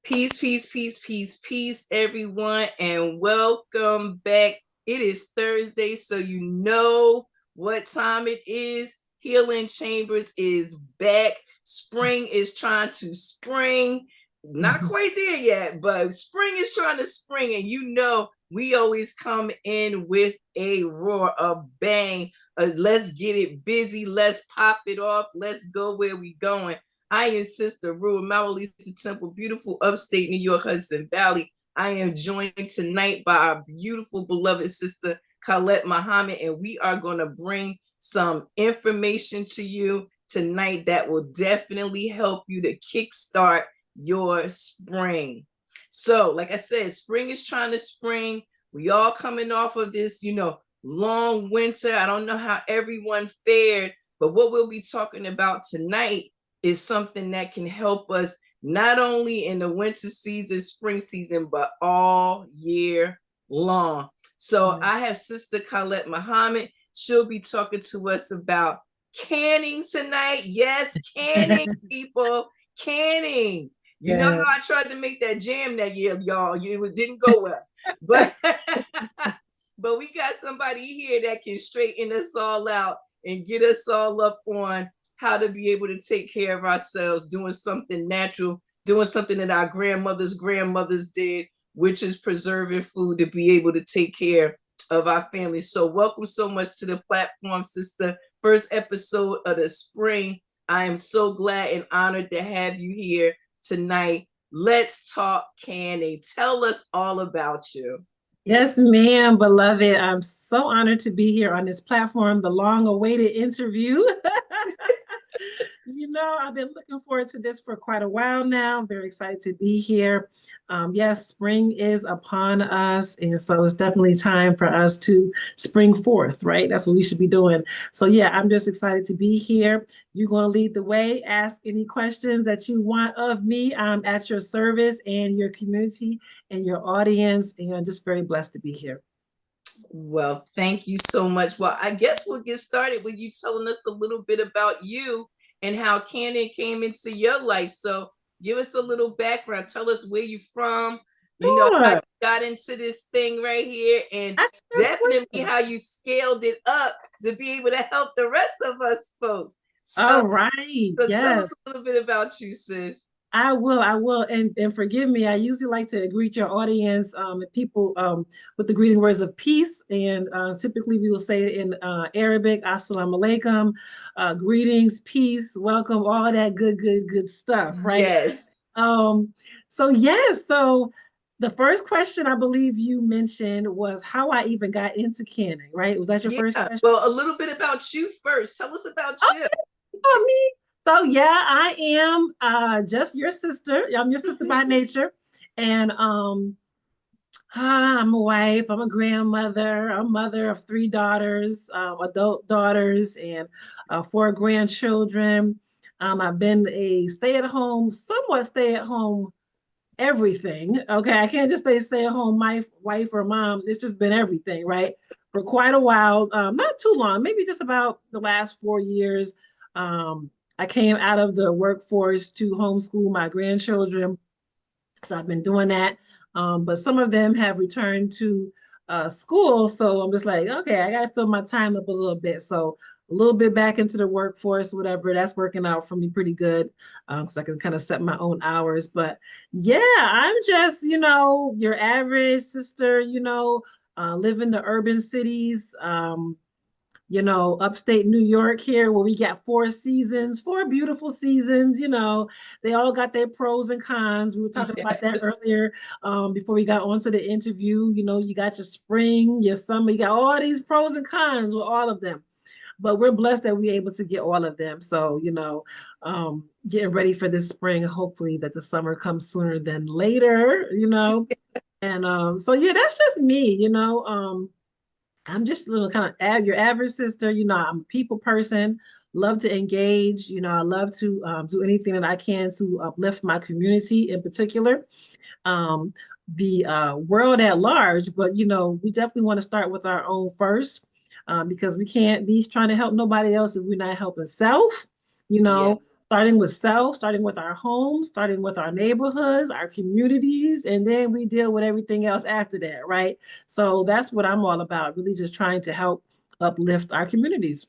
Peace, peace, peace, peace, peace, everyone, and welcome back. It is Thursday, so you know what time it is. Healing Chambers is back. Spring is trying to spring. Not quite there yet, but spring is trying to spring, and you know we always come in with a roar, a bang. Let's get it busy. Let's pop it off. Let's go where we going. I am Sister MaWu Lisa Temple, beautiful upstate New York, Hudson Valley. I am joined tonight by our beautiful, beloved sister, Colette Muhammad, and we are going to bring some information to you tonight that will definitely help you to kickstart your spring. So, like I said, spring is trying to spring. We all coming off of this, long winter. I don't know how everyone fared, but what we'll be talking about tonight is something that can help us not only in the winter season, spring season, but all year long. So I have Sister Colette Muhammad. She'll be talking to us about canning tonight. Yes, canning, people, canning. You know how I tried to make that jam that year, y'all. It didn't go well. But but we got somebody here that can straighten us all out and get us all up on how to be able to take care of ourselves, doing something natural, doing something that our grandmothers did, which is preserving food to be able to take care of our families. So welcome so much to the platform, sister. First episode of the spring. I am so glad and honored to have you here tonight. Let's talk canning. Tell us all about you. Yes, ma'am, beloved. I'm so honored to be here on this platform, the long-awaited interview. I've been looking forward to this for quite a while now. I'm very excited to be here. Yes, spring is upon us, and so it's definitely time for us to spring forth, right? That's what we should be doing. So yeah, I'm just excited to be here. You're going to lead the way, ask any questions that you want of me. I'm at your service and your community and your audience, and I'm just very blessed to be here. Well, thank you so much. Well, I guess we'll get started with you telling us a little bit about you and how canning came into your life. So give us a little background. Tell us where you're from, how you Sure. got into this thing right here, and I sure definitely will. how you scaled it up to be able to help the rest of us folks. So, All right. so tell us Yes. a little bit about you, sis. I will, and forgive me. I usually like to greet your audience, and people, with the greeting words of peace, and typically we will say it in Arabic, Assalamu alaikum, greetings, peace, welcome, all that good stuff, right? Yes. Um, so yes, so the first question I believe you mentioned was how I even got into canning, right? Was that your Yeah. first question? Well, a little bit about you first. Tell us about you. Oh, me. So yeah, I am just your sister. I'm your sister by nature. And I'm a wife, I'm a grandmother, I'm a mother of three daughters, adult daughters, and four grandchildren. I've been a stay-at-home, somewhat stay-at-home everything. Okay, I can't just say stay-at-home wife or mom. It's just been everything, right? For quite a while, not too long, maybe just about the last 4 years. I came out of the workforce to homeschool my grandchildren. So I've been doing that. But some of them have returned to school. So I'm just like, okay, I got to fill my time up a little bit. So a little bit back into the workforce, whatever. That's working out for me pretty good. So I can kind of set my own hours. But yeah, I'm just, your average sister, live in the urban cities. Upstate New York here, where we got 4 seasons, 4 beautiful seasons. They all got their pros and cons. We were talking about that earlier, before we got onto the interview. You got your spring, your summer, you got all these pros and cons with all of them. But we're blessed that we're able to get all of them. So, getting ready for this spring, hopefully that the summer comes sooner than later. And so yeah, that's just me. I'm just a little kind of your average sister. I'm a people person, love to engage. I love to do anything that I can to uplift my community in particular, um, the world at large. But, we definitely want to start with our own first, because we can't be trying to help nobody else if we're not helping self, you Yeah. know. starting with self, starting with our homes, starting with our neighborhoods, our communities, and then we deal with everything else after that, right? So that's what I'm all about, really just trying to help uplift our communities.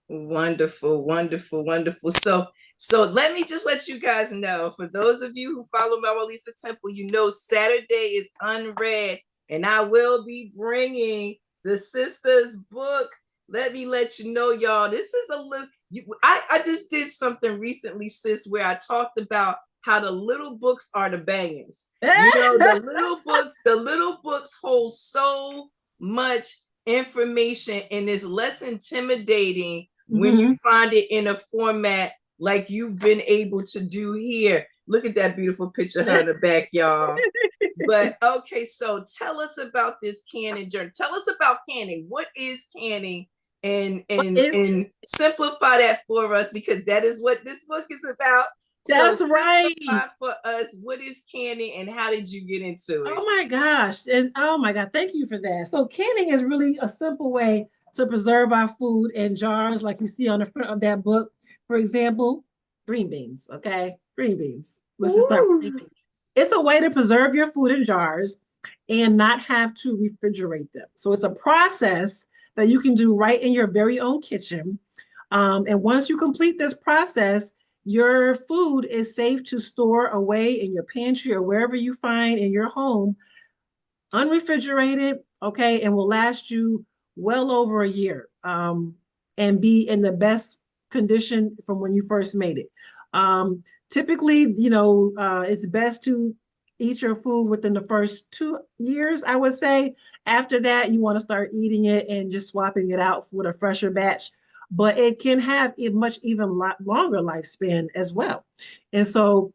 Wonderful, wonderful, wonderful. So let me just let you guys know, for those of you who follow MaWu Lisa Temple, you know Saturday is unread, and I will be bringing the sisters book. Let me let you know, y'all. This is a little. I just did something recently, sis, where I talked about how the little books are the bangers. You know, the little books hold so much information, and it's less intimidating when you find it in a format like you've been able to do here. Look at that beautiful picture of her in the back, y'all. But okay, so tell us about this canning journey. Tell us about canning. What is canning? And simplify that for us, because that is what this book is about. That's so right. Simplify for us, what is canning and how did you get into it? Oh my gosh. And oh my God, thank you for that. So canning is really a simple way to preserve our food in jars, like you see on the front of that book. For example, green beans. Okay. Green beans. Let's just start with green beans. It's a way to preserve your food in jars and not have to refrigerate them. So it's a process that you can do right in your very own kitchen. And once you complete this process, your food is safe to store away in your pantry or wherever you find in your home, unrefrigerated, okay, and will last you well over a year, and be in the best condition from when you first made it. Typically, it's best to eat your food within the first 2 years, I would say. After that, you want to start eating it and just swapping it out with a fresher batch. But it can have a much even longer lifespan as well. And so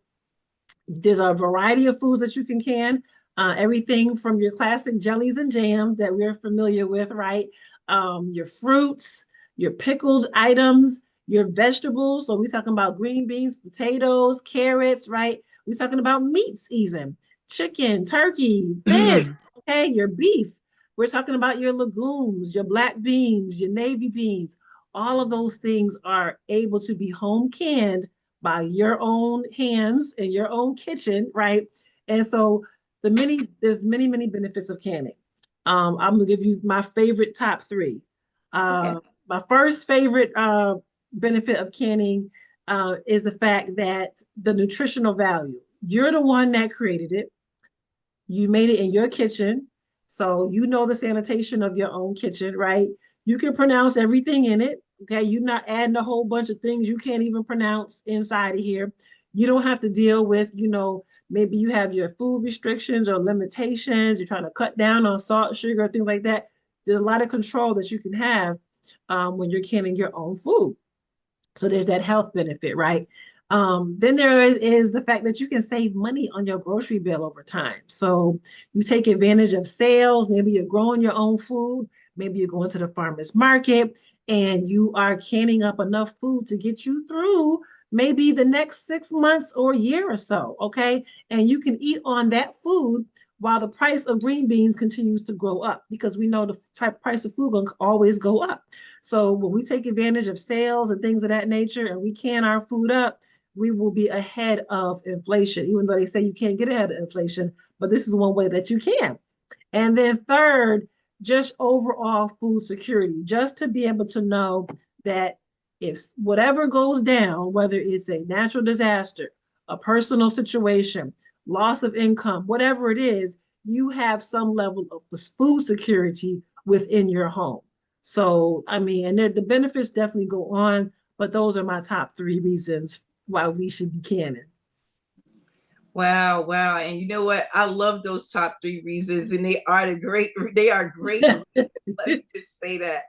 there's a variety of foods that you can. Everything from your classic jellies and jams that we're familiar with, right? Your fruits, your pickled items, your vegetables. So we're talking about green beans, potatoes, carrots, right? We're talking about meats, even chicken, turkey, fish, okay? Your beef. We're talking about your legumes, your black beans, your navy beans. All of those things are able to be home canned by your own hands in your own kitchen, right? And so there's many benefits of canning. I'm gonna give you my favorite top three. Okay. My first favorite benefit of canning is the fact that the nutritional value. You're the one that created it. You made it in your kitchen, so you know the sanitation of your own kitchen, right? You can pronounce everything in it. Okay, you're not adding a whole bunch of things you can't even pronounce inside of here. You don't have to deal with, maybe you have your food restrictions or limitations. You're trying to cut down on salt, sugar, things like that. There's a lot of control that you can have when you're canning your own food. So there's that health benefit, right? Then there is the fact that you can save money on your grocery bill over time. So you take advantage of sales. Maybe you're growing your own food. Maybe you're going to the farmer's market and you are canning up enough food to get you through maybe the next 6 months or year or so. Okay. And you can eat on that food while the price of green beans continues to grow up, because we know the price of food will always go up. So when we take advantage of sales and things of that nature and we can our food up, we will be ahead of inflation, even though they say you can't get ahead of inflation, but this is one way that you can. And then third, just overall food security, just to be able to know that if whatever goes down, whether it's a natural disaster, a personal situation, loss of income, whatever it is, you have some level of food security within your home. So, I mean, and the benefits definitely go on, but those are my top three reasons why we should be canning. Wow, wow. And you know what? I love those top three reasons, and they are great reasons. Let me just say that.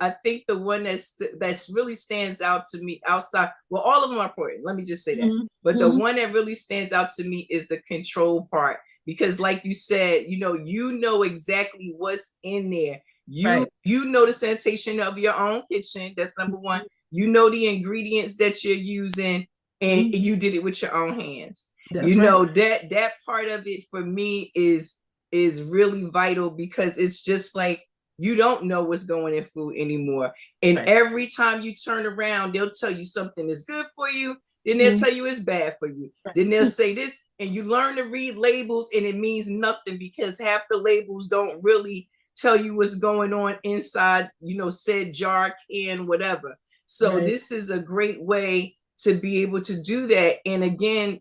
I think the one that's really stands out to me outside, well, all of them are important. Let me just say that. But the one that really stands out to me is the control part. Because like you said, you know exactly what's in there. You know the sanitation of your own kitchen. That's number one. You know the ingredients that you're using, and you did it with your own hands. That's right. That part of it for me is really vital, because it's just like you don't know what's going in food anymore. And Right. every time you turn around, they'll tell you something is good for you, then they'll Mhm. tell you it's bad for you. Right. Then they'll say this, and you learn to read labels, and it means nothing because half the labels don't really tell you what's going on inside, said jar, can, whatever. So Right. this is a great way to be able to do that. And again,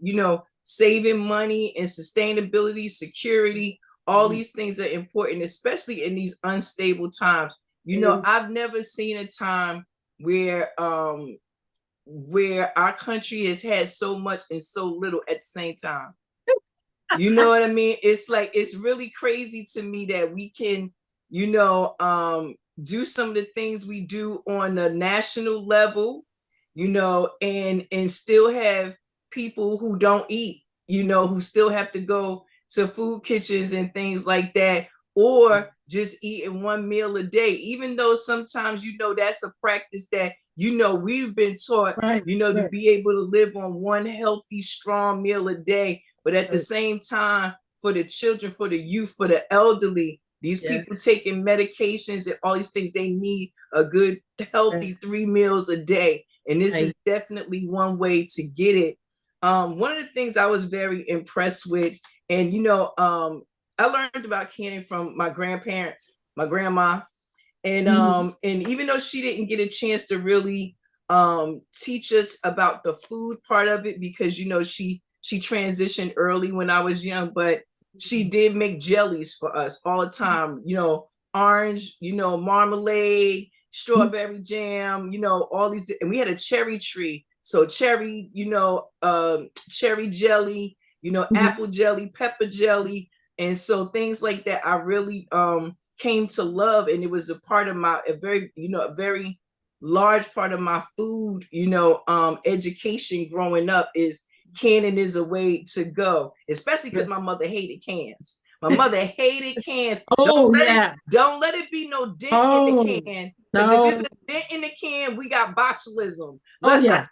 saving money and sustainability, security, all Mhm. these things are important, especially in these unstable times. It is. I've never seen a time where our country has had so much and so little at the same time. You know what I mean? It's like, it's really crazy to me that we can, do some of the things we do on the national level, and still have people who don't eat, who still have to go to food kitchens and things like that, or just eating one meal a day, even though sometimes, that's a practice that, we've been taught, Right. to Right. be able to live on one healthy, strong meal a day. But at the Right. same time, for the children, for the youth, for the elderly, these Yeah. people taking medications and all these things, they need a good, Right. healthy 3 meals a day. And this is Right. definitely one way to get it. One of the things I was very impressed with, and I learned about canning from my grandparents, my grandma, and Mhm. and even though she didn't get a chance to really teach us about the food part of it, because she transitioned early when I was young, but she did make jellies for us all the time, orange, marmalade, Mhm. strawberry jam, all these, and we had a cherry tree, so cherry, cherry jelly, Mhm. apple jelly, pepper jelly, and so things like that I really came to love. And it was a part of a very large part of my food, education growing up. Is canning is a way to go, especially because Right. my mother hated cans. My mother hated cans. Oh yeah. Don't let it be no dent in the Oh can, because if it's no. a dent in the can, we got botulism. Oh yeah.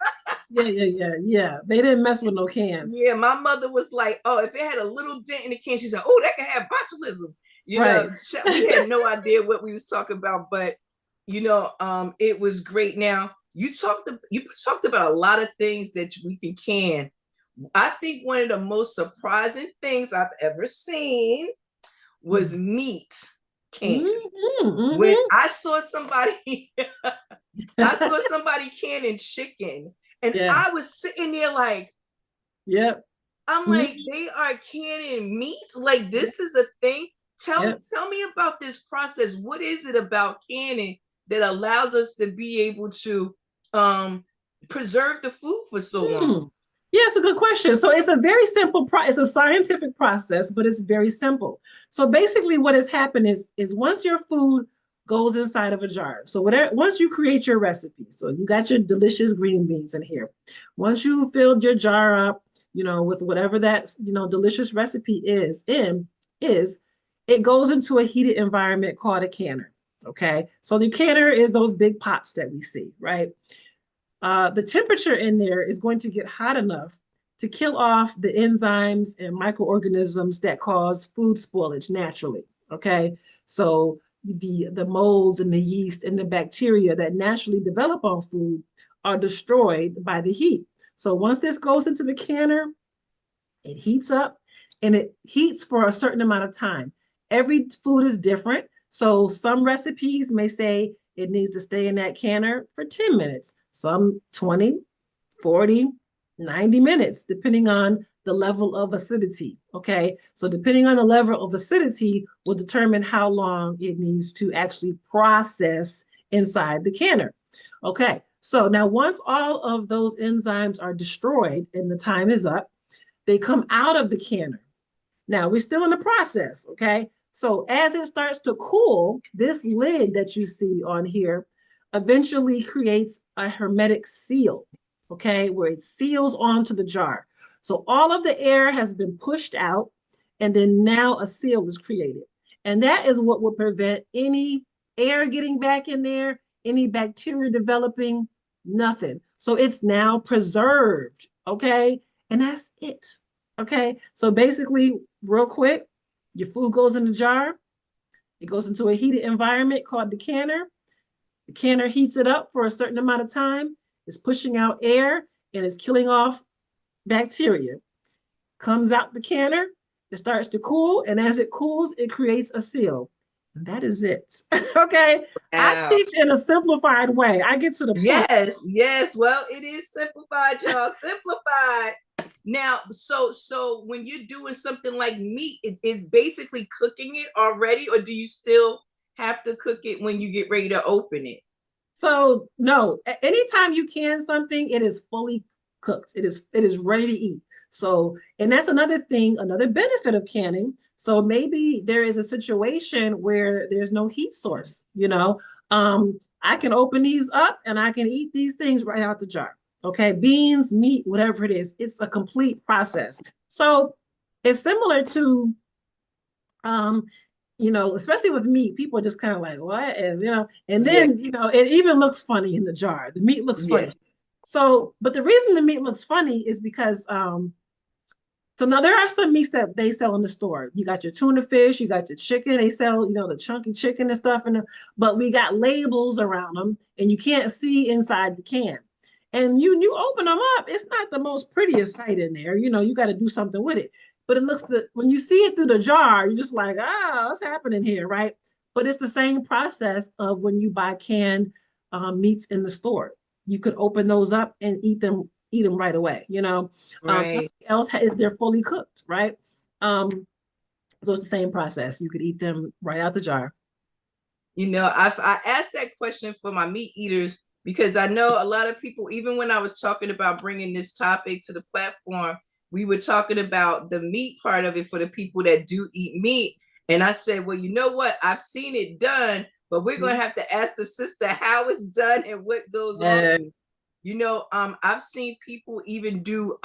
Yeah. Yeah. Yeah. Yeah. They didn't mess with no cans. Yeah, my mother was like, oh, if it had a little dent in the can, she said, oh, that could have botulism. Right. We had no idea what we was talking about, but it was great. Now you talked about a lot of things that we can. I think one of the most surprising things I've ever seen was meat canned. When Mm-hmm. I saw somebody canning chicken, and Yeah. I was sitting there like, Yep. I'm Mhm. like, they are canning meat? Like, Yep. this is a thing? Yep. Tell me about this process. What is it about canning that allows us to be able to um preserve the food for so Hmm. long? Yeah, it's a good question. So it's a very simple it's a scientific process, but it's very simple. So basically what has happened is once your food goes inside of a jar. So whatever once you create your recipe, so you got your delicious green beans in here. Once you filled your jar up, with whatever that, delicious recipe is it goes into a heated environment called a canner. Okay. So the canner is those big pots that we see, right? The temperature in there is going to get hot enough to kill off the enzymes and microorganisms that cause food spoilage naturally. Okay, so the molds and the yeast and the bacteria that naturally develop on food are destroyed by the heat. So once this goes into the canner, it heats up and it heats for a certain amount of time. Every food is different. So some recipes may say it needs to stay in that canner for 10 minutes, some 20, 40, 90 minutes, depending on the level of acidity. Okay. So depending on the level of acidity will determine how long it needs to actually process inside the canner. Okay. So now once all of those enzymes are destroyed and the time is up, they come out of the canner. Now we're still in the process, okay? So as it starts to cool, this lid that you see on here eventually creates a hermetic seal, okay, where it seals onto the jar. So all of the air has been pushed out, and then now a seal is created. And that is what will prevent any air getting back in there, any bacteria developing, nothing. So it's now preserved, okay? And that's it. Okay. So basically, real quick, your food goes in the jar. It goes into a heated environment called the canner. The canner heats it up for a certain amount of time. It's pushing out air and it's killing off bacteria. Comes out the canner, it starts to cool, and as it cools, it creates a seal. And that is it. Okay. I Wow. teach in a simplified way. I get to the point. Yes, yes. Well, it is simplified, y'all. Simplified. Now, so when you're doing something like meat, it is basically cooking it already, or do you still have to cook it when you get ready to open it? So no, anytime you can something, it is fully cooked. It is ready to eat. So, and that's another thing, another benefit of canning. So maybe there is a situation where there's no heat source, I can open these up and I can eat these things right out the jar. Okay, beans, meat, whatever it is, it's a complete process. So it's similar to um especially with meat, people are just kind of like, what is, and Yeah, then, it even looks funny in the jar. The meat looks funny. yes. So, but the reason the meat looks funny is because, so now there are some meats that they sell in the store. You got your tuna fish, you got your chicken, they sell, the chunky chicken and stuff, but we got labels around them and you can't see inside the can. And you open them up, it's not the most prettiest sight in there. You got to do something with it. But it looks when you see it through the jar, you're just like, what's happening here, right? But it's the same process of when you buy canned meats in the store. You could open those up and eat them right away. Right. Nothing else they're fully cooked, right? So it's the same process. You could eat them right out the jar. I asked that question for my meat eaters because I know a lot of people, even when I was talking about bringing this topic to the platform, we were talking about the meat part of it for the people that do eat meat. And I said, well, you know what? I've seen it done, but we're going to have to ask the sister how it's done and what goes on. Yes. I've seen people even do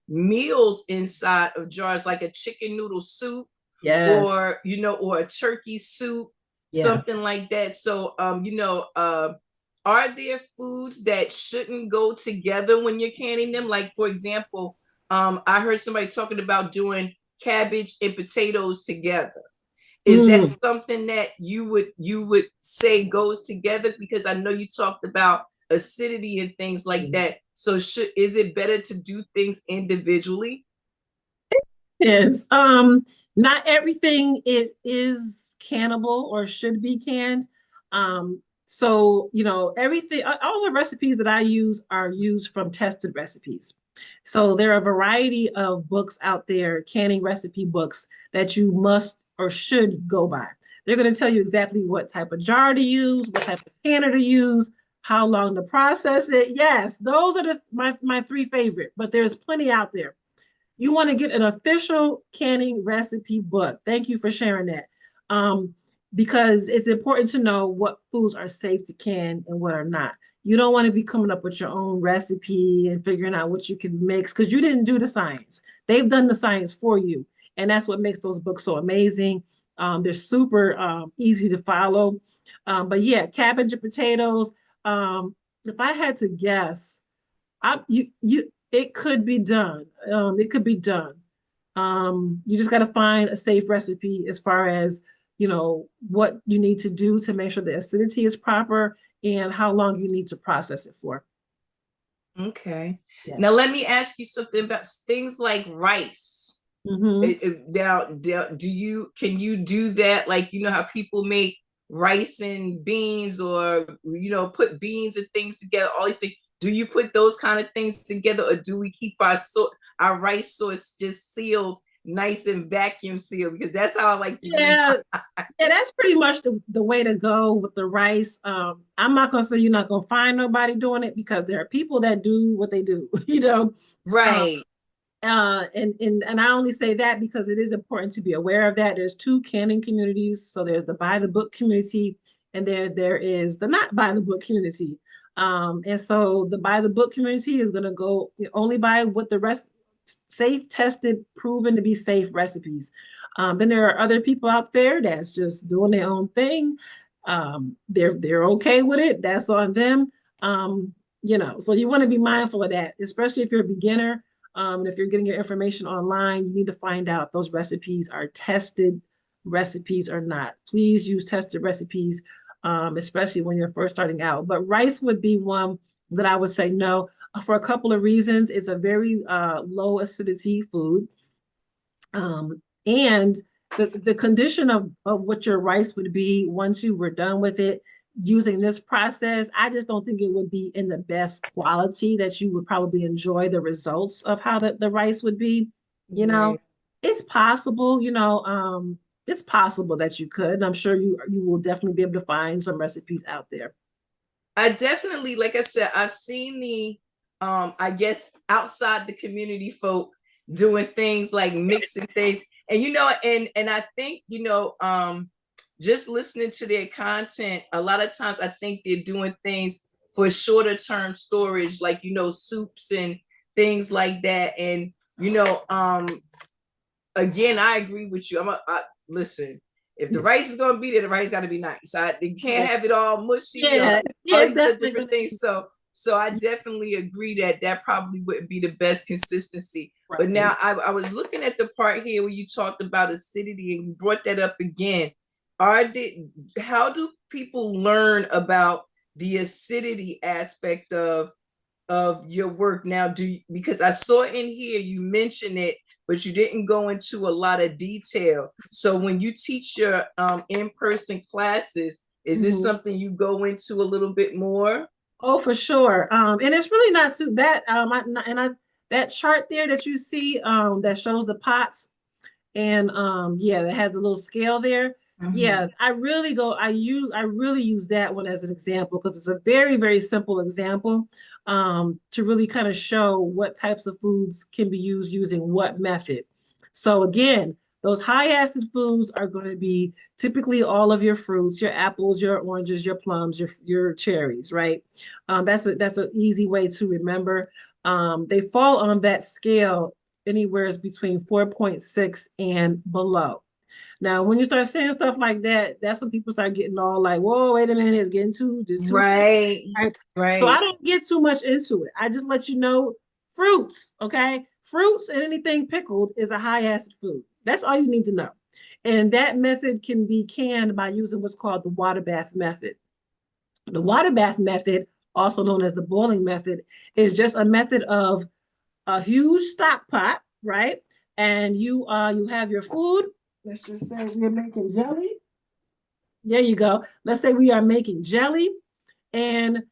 meals inside of jars, like a chicken noodle soup Yes. or a turkey soup, Yeah. something like that. So, are there foods that shouldn't go together when you're canning them? Like, for example, I heard somebody talking about doing cabbage and potatoes together. Is that Mm. something that you would say goes together? Because I know you talked about acidity and things like that. So is it better to do things individually? Yes. Not everything is cannibal or should be canned. So, everything, all the recipes that I use are used from tested recipes. So there are a variety of books out there, canning recipe books that you must or should go by. They're going to tell you exactly what type of jar to use, what type of canner to use, how long to process it. Yes, those are my three favorite, but there's plenty out there. You want to get an official canning recipe book. Thank you for sharing that. Um, because it's important to know what foods are safe to can and what are not. You don't want to be coming up with your own recipe and figuring out what you can mix because you didn't do the science. They've done the science for you. And that's what makes those books so amazing. They're super easy to follow. But yeah, cabbage and potatoes. If I had to guess, it could be done. It could be done. You just got to find a safe recipe as far as what you need to do to make sure the acidity is proper and how long you need to process it for. Okay. Yeah. Now let me ask you something about things like rice. Hmm. Now, can you do that? Like, how people make rice and beans, or put beans and things together, all these things. Do you put those kind of things together, or do we keep our rice source just sealed, nice and vacuum sealed? Because that's how I like to do Yeah, mine. yeah, that's pretty much the way to go with the rice. I'm not gonna say you're not gonna find nobody doing it because there are people that do what they do, Um, Right. and I only say that because it is important to be aware of that. There's two canning communities. So there's the by the book community, and there is the not by the book community. And so the by the book community is going to go only by what the rest safe, tested, proven to be safe recipes. Then there are other people out there that's just doing their own thing. They're okay with it. That's on them. So you want to be mindful of that, especially if you're a beginner. And if you're getting your information online, you need to find out if those recipes are tested recipes or not. Please use tested recipes, especially when you're first starting out. But rice would be one that I would say no for a couple of reasons. It's a very low acidity food. And the condition of what your rice would be once you were done with it using this process, I just don't think it would be in the best quality that you would probably enjoy the results of how the rice would be. You Right. know, it's possible, it's possible that you could. And I'm sure you will definitely be able to find some recipes out there. I definitely, like I said, I've seen the I guess outside the community folk doing things like mixing things. And and I think, just listening to their content, a lot of times I think they're doing things for shorter term storage, like soups and things like that. And again, I agree with you. Listen. If the rice is going to be there, the rice got to be nice. You can't Yeah, have it all mushy or yeah, all yeah, it's these other definitely different gonna things. be So I definitely agree that probably wouldn't be the best consistency. But right. now I was looking at the part here where you talked about acidity and you brought that up again. How do people learn about the acidity aspect of your work now? Because I saw in here you mentioned it, but you didn't go into a lot of detail. So when you teach your in-person classes, is this Mhm. something you go into a little bit more? Oh, for sure. And it's really not so that that chart there that you see that shows the pots and yeah, that has a little scale there. Yeah, Mhm. I really use that one as an example because it's a very, very simple example to really kind of show what types of foods can be used using what method. So again, those high acid foods are going to be typically all of your fruits, your apples, your oranges, your plums, your cherries, right? That's an easy way to remember. They fall on that scale anywhere is between 4.6 and below. Now, when you start saying stuff like that, that's when people start getting all like, whoa, wait a minute, it's getting too tricky. Right, Right? So I right. don't get too much into it. I just let you know fruits, okay? Fruits and anything pickled is a high acid food. That's all you need to know. And that method can be canned by using what's called the water bath method. The water bath method, also known as the boiling method, is just a method of a huge stock pot, right? And you have your food. Let's just say we're making jelly. There you go. Let's say we are making jelly, and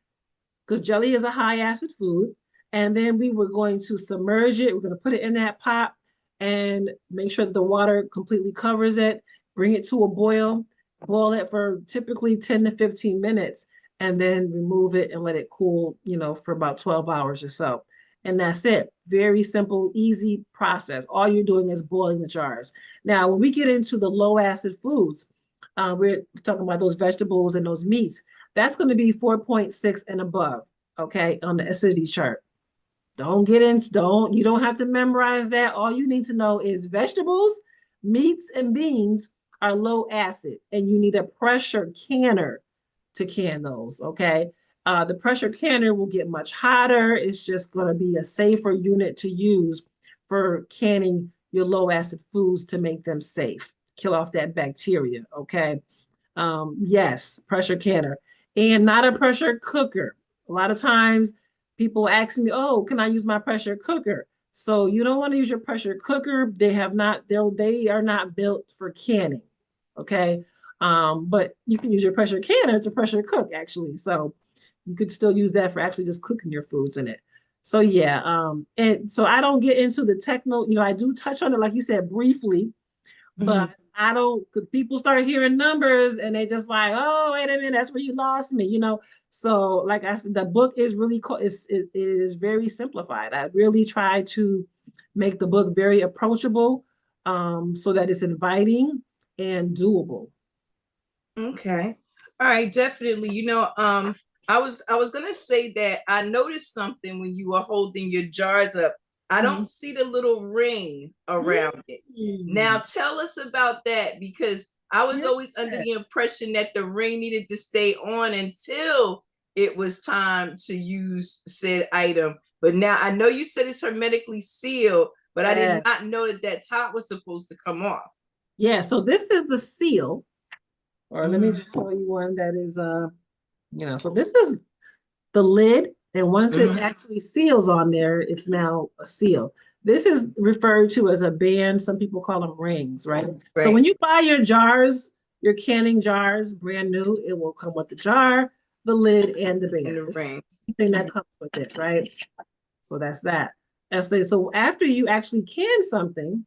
because jelly is a high acid food, and then we were going to submerge it. We're going to put it in that pot and make sure that the water completely covers it. Bring it to a boil it for typically 10 to 15 minutes, and then remove it and let it cool, for about 12 hours or so. And that's it. Very simple, easy process. All you're doing is boiling the jars. Now, when we get into the low acid foods, we're talking about those vegetables and those meats. That's going to be 4.6 and above, okay, on the acidity chart. You don't have to memorize that. All you need to know is vegetables, meats, and beans are low acid, and you need a pressure canner to can those, okay? The pressure canner will get much hotter. It's just going to be a safer unit to use for canning your low acid foods to make them safe, kill off that bacteria, okay? Yes, pressure canner and not a pressure cooker. A lot of times people ask me, "Oh, can I use my pressure cooker?" So you don't want to use your pressure cooker. They are not built for canning. Okay. But you can use your pressure canner to pressure cook actually. So you could still use that for actually just cooking your foods in it. So yeah, and so I don't get into the techno, I do touch on it, like you said, briefly, but Mhm. I don't, because people start hearing numbers and they just like, oh, wait a minute, that's where you lost me. So, like I said, the book is really cool. It is very simplified. I really try to make the book very approachable, so that it's inviting and doable. Okay. All right, definitely. I was gonna say that I noticed something when you were holding your jars up. I don't Mhm. see the little ring around it. Now Mm. tell us about that because I was Yeah. always under the impression that the ring needed to stay on until it was time to use said item. But now I know you said it's hermetically sealed, but I did Yeah. not know that that top was supposed to come off. Yeah, so this is the seal, or let me just show you one that is so this is the lid, and once it actually seals on there, it's now a seal. This is referred to as a band. Some people call them rings, right? So when you buy your jars, your canning jars, brand new, it will come with the jar, the lid, and the band. And the rings. Thing that comes with it, right? So that's that. So after you actually can something,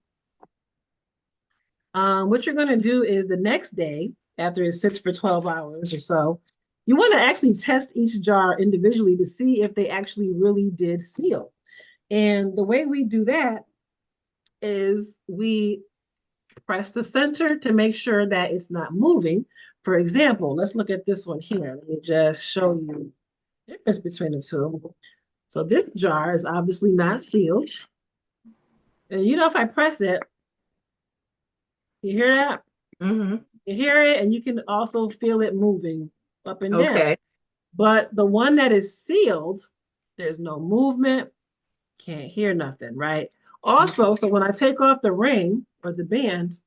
what you're going to do is the next day, after it sits for 12 hours or so, you want to actually test each jar individually to see if they actually really did seal. And the way we do that is we press the center to make sure that it's not moving. For example, let's look at this one here. Let me just show you the difference between the two. So this jar is obviously not sealed. And if I press it, you hear that? You hear it, and you can also feel it moving up and down. But the one that is sealed, there's no movement, can't hear nothing, right? Also, so when I take off the ring or the band,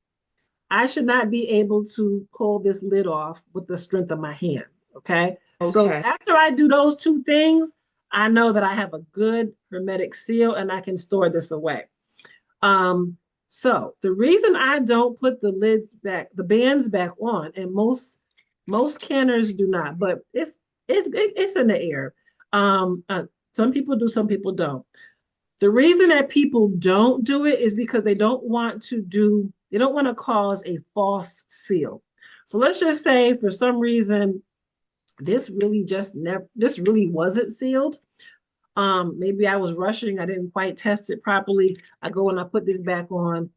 I should not be able to pull this lid off with the strength of my hand, okay? So after I do those two things, I know that I have a good hermetic seal and I can store this away. So the reason I don't put the lids back, the bands back on, and most canners do not, but it's in the air. Some people do, some people don't. The reason that people don't do it is because they don't want to cause a false seal. So let's just say for some reason this really wasn't sealed. Maybe I was rushing, I didn't quite test it properly. I go and I put this back on,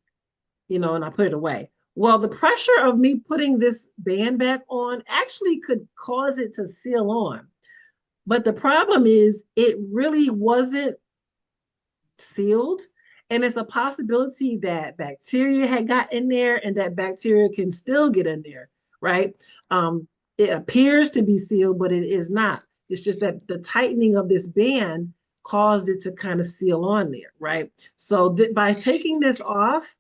and I put it away. Well, the pressure of me putting this band back on actually could cause it to seal on. But the problem is it really wasn't sealed. And it's a possibility that bacteria had got in there, and that bacteria can still get in there, right? It appears to be sealed, but it is not. It's just that the tightening of this band caused it to kind of seal on there, right? So by taking this off,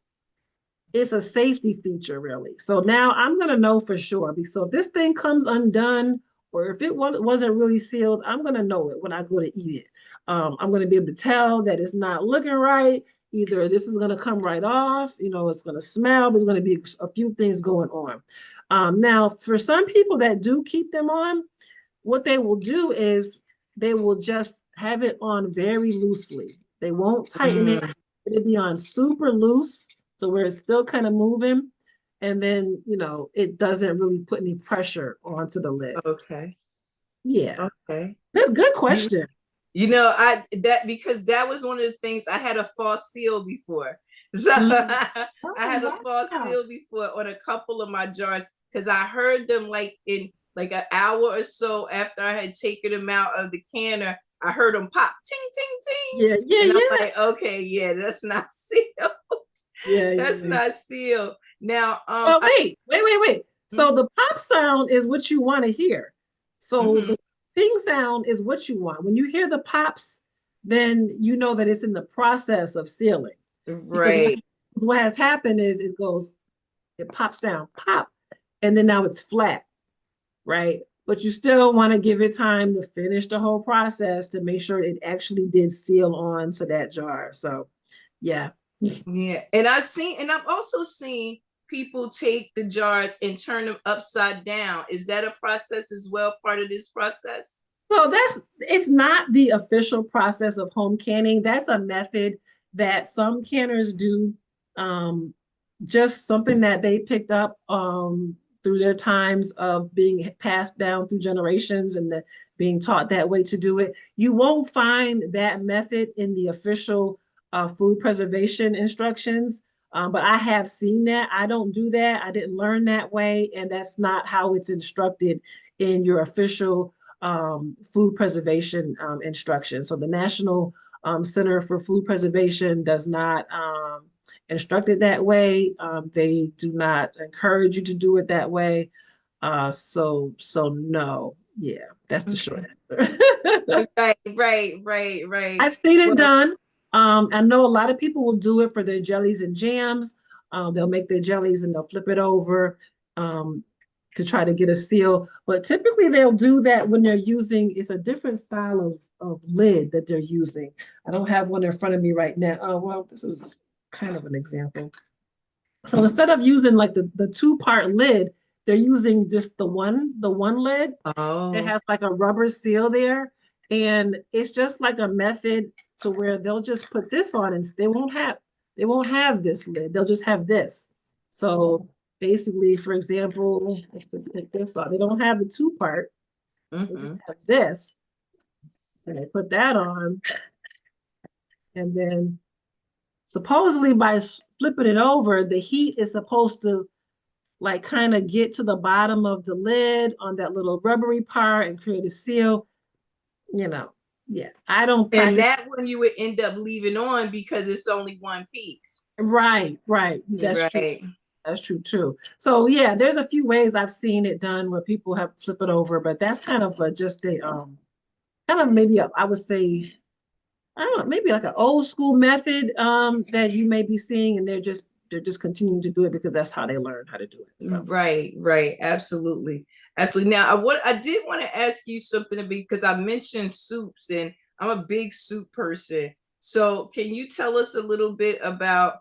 it's a safety feature, really. So now I'm going to know for sure. So if this thing comes undone, or if it wasn't really sealed, I'm going to know it when I go to eat it. I'm going to be able to tell that it's not looking right. Either this is going to come right off, it's going to smell, there's going to be a few things going on. Now, for some people that do keep them on, what they will do is they will just have it on very loosely. They won't tighten it. It'll be on super loose, so where it's still kind of moving. And then, it doesn't really put any pressure onto the lid. Okay. Yeah. Okay. Good question. Because that was one of the things. I had a false seal before. So I had a false seal before on a couple of my jars, because I heard them like in like an hour or so after I had taken them out of the canner. I heard them pop, ting, ting, ting. Yeah. And I'm like, okay, yeah, that's not sealed. That's not sealed. Now, wait. So the pop sound is what you want to hear. So the ting sound is what you want. When you hear the pops, then you know that it's in the process of sealing. Right. Because what has happened is it pops down, pop, and then now it's flat, right? But you still want to give it time to finish the whole process to make sure it actually did seal on to that jar. So, yeah. Yeah, and I've also seen people take the jars and turn them upside down. Is that a process as well, part of this process? Well, it's not the official process of home canning. That's a method that some canners do. Just something that they picked up through their times of being passed down through generations and being taught that way to do it. You won't find that method in the official food preservation instructions, but I have seen that. I don't do that. I didn't learn that way, and that's not how it's instructed in your official food preservation instruction. So the National Center for Food Preservation does not instruct it that way. They do not encourage you to do it that way. So no. Yeah, that's the short answer. Right. I've seen it done. I know a lot of people will do it for their jellies and jams. They'll make their jellies and they'll flip it over to try to get a seal. But typically they'll do that when they're using, it's a different style of lid that they're using. I don't have one in front of me right now. Oh, well, this is kind of an example. So instead of using like the two-part lid, they're using just the one lid. It Oh. has like a rubber seal there. And it's just like a method to where they'll just put this on and they won't have this lid. They'll just have this. So basically, for example, let's just take this off. They don't have the two part. They just Mm-hmm. have this. And they put that on. And then supposedly by flipping it over, the heat is supposed to like kind of get to the bottom of the lid on that little rubbery part and create a seal. You know, yeah, I don't And practice. that one you would end up leaving on because it's only one piece. Right, right. That's true. Right. That's true too. So yeah, there's a few ways I've seen it done where people have flipped it over, but that's kind of just a kind of maybe I would say I don't know, maybe like an old school method that you may be seeing, and they're just continuing to do it because that's how they learn how to do it. So Right, right. Absolutely. Absolutely. Now, I did want to ask you something because I mentioned soups and I'm a big soup person. So, can you tell us a little bit about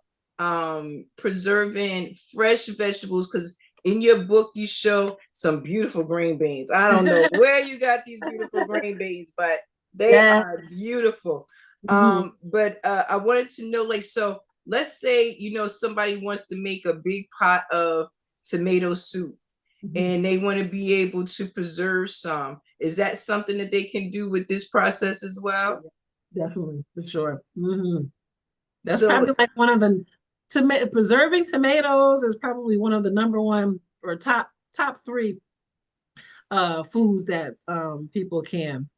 preserving fresh vegetables? Because in your book, you show some beautiful green beans. I don't know where you got these beautiful green beans, but they yeah. are beautiful. Mhm. But I wanted to know, like, so let's say, somebody wants to make a big pot of tomato soup Mhm. and they want to be able to preserve some. Is that something that they can do with this process as well? Definitely, for sure. That's So, probably like one of the preserving tomatoes is probably one of the number one or top three foods that people can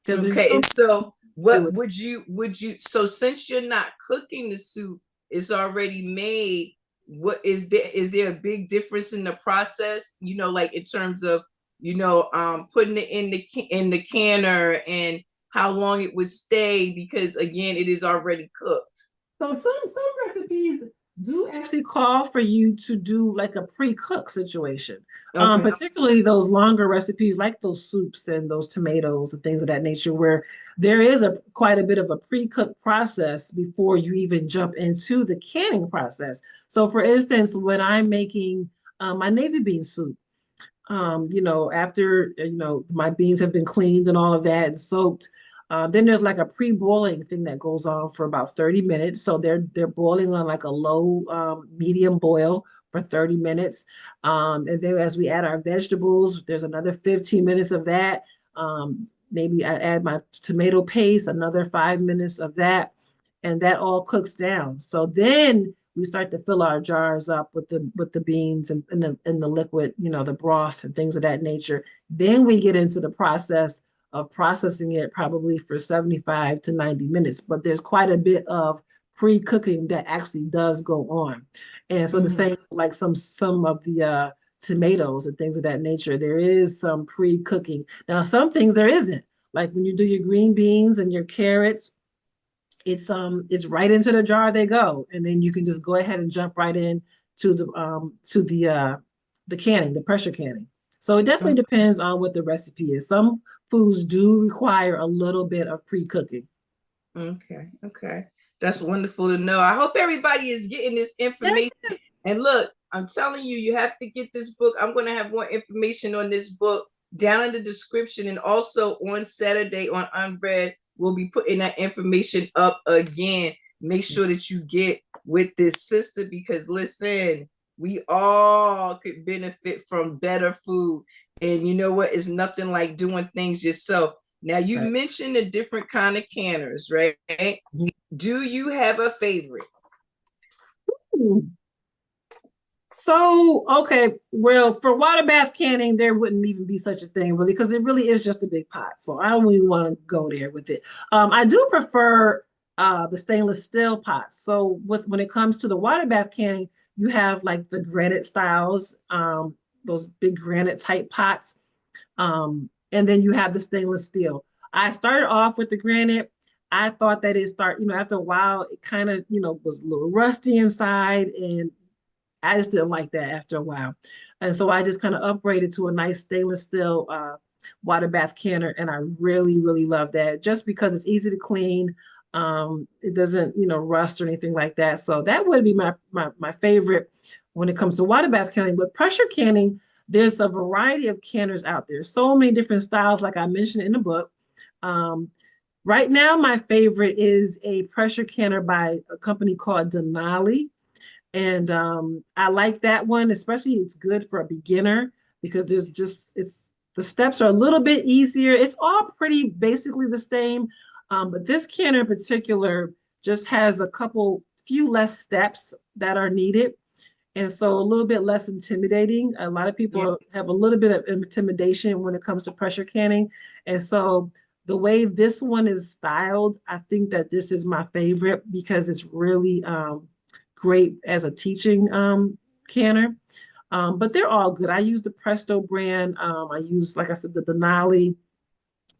because there's okay. so And much so to do what with. so since you're not cooking the soup, it's already made. What is there a big difference in the process, like in terms of, putting it in the canner and how long it would stay because again, it is already cooked. So some recipes do actually call for you to do like a pre-cook situation. Okay. Particularly those longer recipes like those soups and those tomatoes and things of that nature, where there is a quite a bit of a pre-cook process before you even jump into the canning process. So for instance, when I'm making my navy bean soup, after my beans have been cleaned and all of that and soaked, then there's like a pre-boiling thing that goes on for about 30 minutes. So they're boiling on like a low medium boil for 30 minutes. And then as we add our vegetables, there's another 15 minutes of that. Maybe I add my tomato paste, another 5 minutes of that, and that all cooks down. So then we start to fill our jars up with the beans and the liquid, the broth and things of that nature. Then we get into the process of processing it probably for 75 to 90 minutes. But there's quite a bit of pre-cooking that actually does go on. And so the Mhm. same like some of the tomatoes and things of that nature, there is some pre-cooking. Now, some things there isn't. Like when you do your green beans and your carrots, it's right into the jar they go, and then you can just go ahead and jump right in to the canning, the pressure canning. So it definitely depends on what the recipe is. Some foods do require a little bit of pre-cooking. Okay, okay. That's wonderful to know. I hope everybody is getting this information. Yes. And look, I'm telling you, you have to get this book. I'm going to have more information on this book down in the description. And also on Saturday on Unread, we'll be putting that information up again. Make sure that you get with this sister because listen, we all could benefit from better food. And you know what? It's nothing like doing things yourself. Now you Right. mentioned the different kind of canners, right? Do you have a favorite? Mhm. So, okay, well, for water bath canning, there wouldn't even be such a thing really, because it really is just a big pot. So I don't even want to go there with it. I do prefer the stainless steel pots. So when it comes to the water bath canning, you have like the granite styles, those big granite type pots. And then you have the stainless steel. I started off with the granite. I thought that after a while, it kind of, was a little rusty inside and I just didn't like that after a while. And so I just kind of upgraded to a nice stainless steel water bath canner. And I really, really love that just because it's easy to clean. It doesn't, rust or anything like that. So that would be my favorite when it comes to water bath canning. But pressure canning, there's a variety of canners out there. So many different styles, like I mentioned in the book. Um, right now, my favorite is a pressure canner by a company called Denali. And I like that one, especially it's good for a beginner because it's the steps are a little bit easier. It's all pretty basically the same. But this canner in particular just has a few less steps that are needed. And so a little bit less intimidating. A lot of Yeah. people have a little bit of intimidation when it comes to pressure canning. And so the way this one is styled, I think that this is my favorite because it's really great as a teaching canner. But they're all good. I use the Presto brand. I use, like I said, the Denali.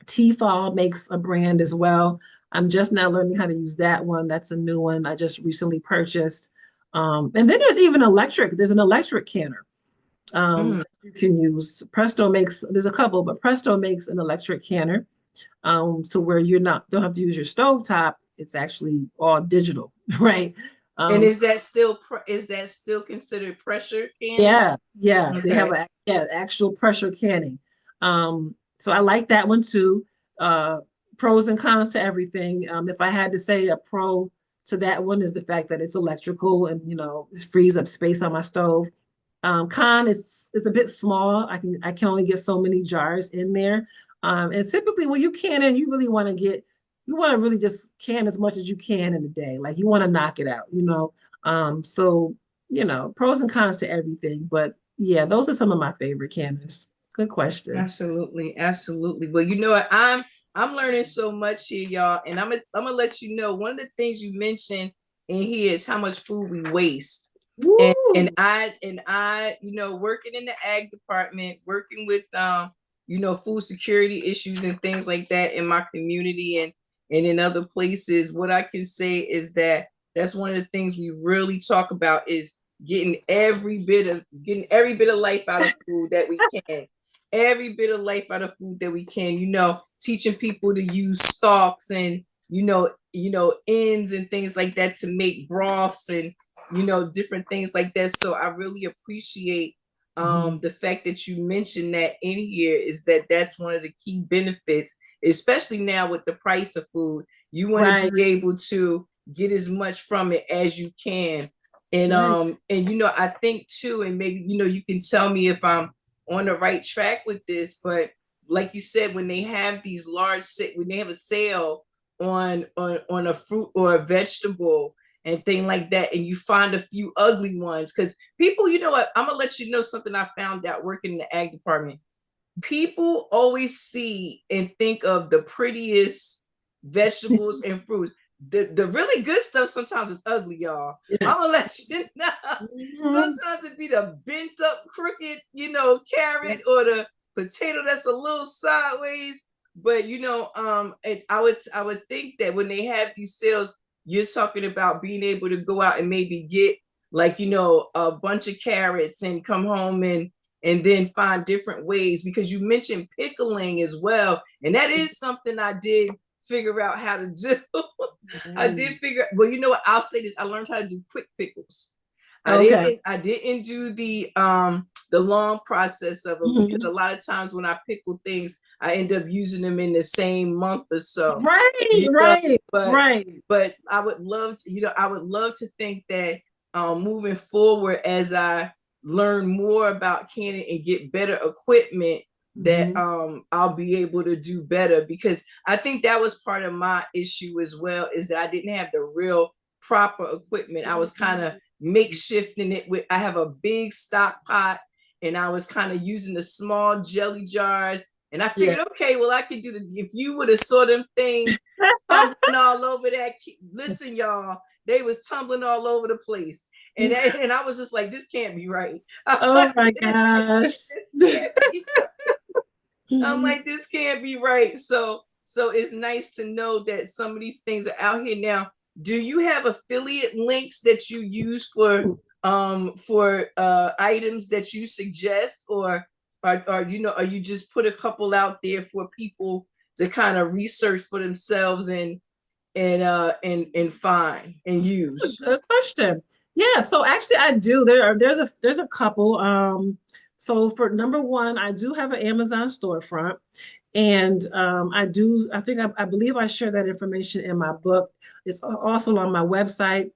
Tefal makes a brand as well. I'm just now learning how to use that one. That's a new one I just recently purchased. And then there's even electric. There's an electric canner Mm. you can use. There's a couple, but Presto makes an electric canner. So where you're not don't have to use your stove top. It's actually all digital, right? And So is that still considered pressure canning? yeah, they have Okay. actual pressure canning. So I like that one too. Uh, pros and cons to everything. If I had to say a pro to that one is the fact that it's electrical and it frees up space on my stove. Con is a bit small. I can only get so many jars in there. And typically when you can in, you want to really just can as much as you can in a day. Like you want to knock it out. So pros and cons to everything. But yeah, those are some of my favorite canners. Good question. Absolutely, absolutely. Well, you know what? I'm learning so much here, y'all, and I'm gonna let you know one of the things you mentioned in here is how much food we waste. And Woo! I, working in the ag department, working with food security issues and things like that in my community and in other places, what I can say is that that's one of the things we really talk about is getting every bit of life out of food that we can. Every bit of life out of food that we can, teaching people to use stalks and ends and things like that to make broths and different things like that. So I really appreciate Mhm. the fact that you mentioned that in here is that that's one of the key benefits, especially now with the price of food. You want to Right, be able to get as much from it as you can. And right. I think too, and maybe you can tell me if I'm on the right track with this, but like you said, when they have these when they have a sale on a fruit or a vegetable and thing like that, and you find a few ugly ones, because people, you know what, I'm gonna let you know something I found out working in the ag department. People always see and think of the prettiest vegetables and fruits. The really good stuff sometimes is ugly, y'all. Yeah. I'm gonna let you know. Mhm. Sometimes it be the bent up, crooked, carrot Yeah. or the potato that's a little sideways. But I would think that when they have these sales, you're talking about being able to go out and maybe get like a bunch of carrots and come home and then find different ways, because you mentioned pickling as well, and that is something I did figure out how to do. I did Mm. figure, well, you know what, I'll say this, I learned how to do quick pickles. I Okay. didn't I didn't do the long process of them, because a Mhm. lot of times when I pickle things, I end up using them in the same month or so. Right, You know, right, but right. I would love to think that moving forward, as I learn more about canning and get better equipment, that Mhm. I'll be able to do better, because I think that was part of my issue as well, is that I didn't have the real proper equipment. I was kind of makeshifting it with, I have a big stock pot, and I was kind of using the small jelly jars, and I Yeah. figured, okay, well, I could do if you would have saw them things tumbling all over that. Listen, y'all, they was tumbling all over the place, and I was just like, this can't be right. I'm Oh like, my gosh. this can't be. I'm like, this can't be right. So it's nice to know that some of these things are out here now. Do you have affiliate links that you use for for items that you suggest, or are you just put a couple out there for people to kind of research for themselves and find and use? That's a good question. Yeah, so actually I do. There's a couple. So for number one, I do have an Amazon storefront. And I believe I share that information in my book. It's also on my website,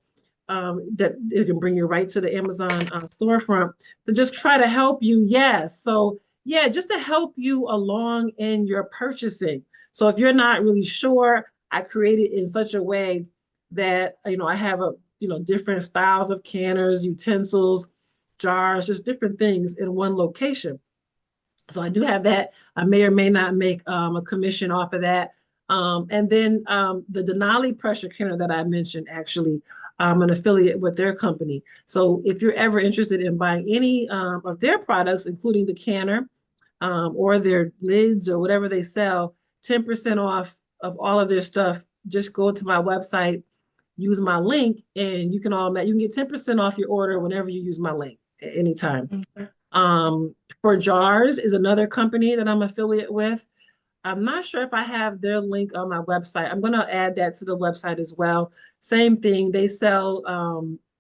that it can bring you right to the Amazon storefront to just try to help you. Yes. So yeah, just to help you along in your purchasing. So if you're not really sure, I create it in such a way that, I have different styles of canners, utensils, jars, just different things in one location. So I do have that. I may or may not make a commission off of that. And then the Denali pressure canner that I mentioned, actually, I'm an affiliate with their company. So if you're ever interested in buying any of their products, including the canner or their lids or whatever they sell, 10% off of all of their stuff, just go to my website, use my link, and you can get 10% off your order whenever you use my link at any time. Okay. For Jars is another company that I'm affiliate with. I'm not sure if I have their link on my website. I'm going to add that to the website as well. Same thing. They sell,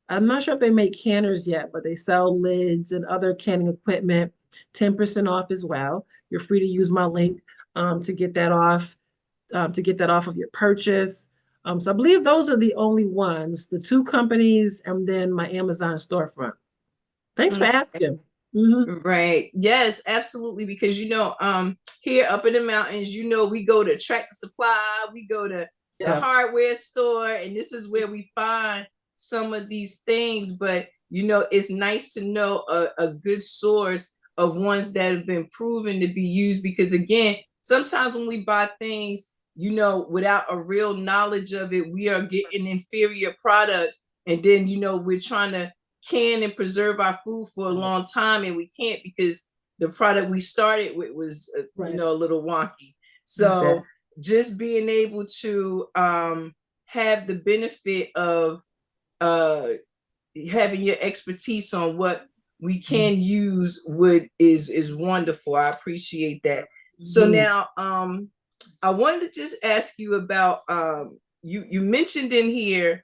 I'm not sure if they make canners yet, but they sell lids and other canning equipment, 10% off as well. You're free to use my link to get that off, of your purchase. So I believe those are the only ones, the two companies, and then my Amazon storefront. Thanks for Okay. asking. Mhm. Right. Yes, absolutely. Because here up in the mountains, we go to Tractor Supply, we go to the Yeah. hardware store, and this is where we find some of these things. But it's nice to know a good source of ones that have been proven to be used. Because again, sometimes when we buy things, without a real knowledge of it, we are getting inferior products, and then we're trying to can and preserve our food for a long time, and we can't because the product we started with was Right. a little wonky. So Exactly. just being able to have the benefit of uh having your expertise on what we can use is wonderful. I appreciate that. So Mhm. now I wanted to just ask you about you mentioned in here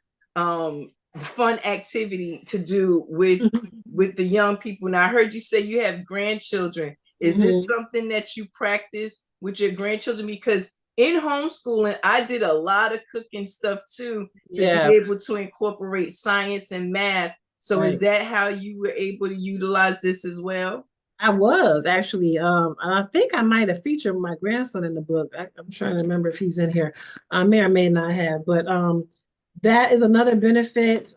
the fun activity to do with the young people. Now I heard you say you have grandchildren. Is this Mhm. something that you practice with your grandchildren? Because in homeschooling, I did a lot of cooking stuff too to be Yeah. able to incorporate science and math. So is Right. that how you were able to utilize this as well? I was actually, and I think I might have featured my grandson in the book. I'm trying to remember if he's in here. I may or may not have, but that is another benefit.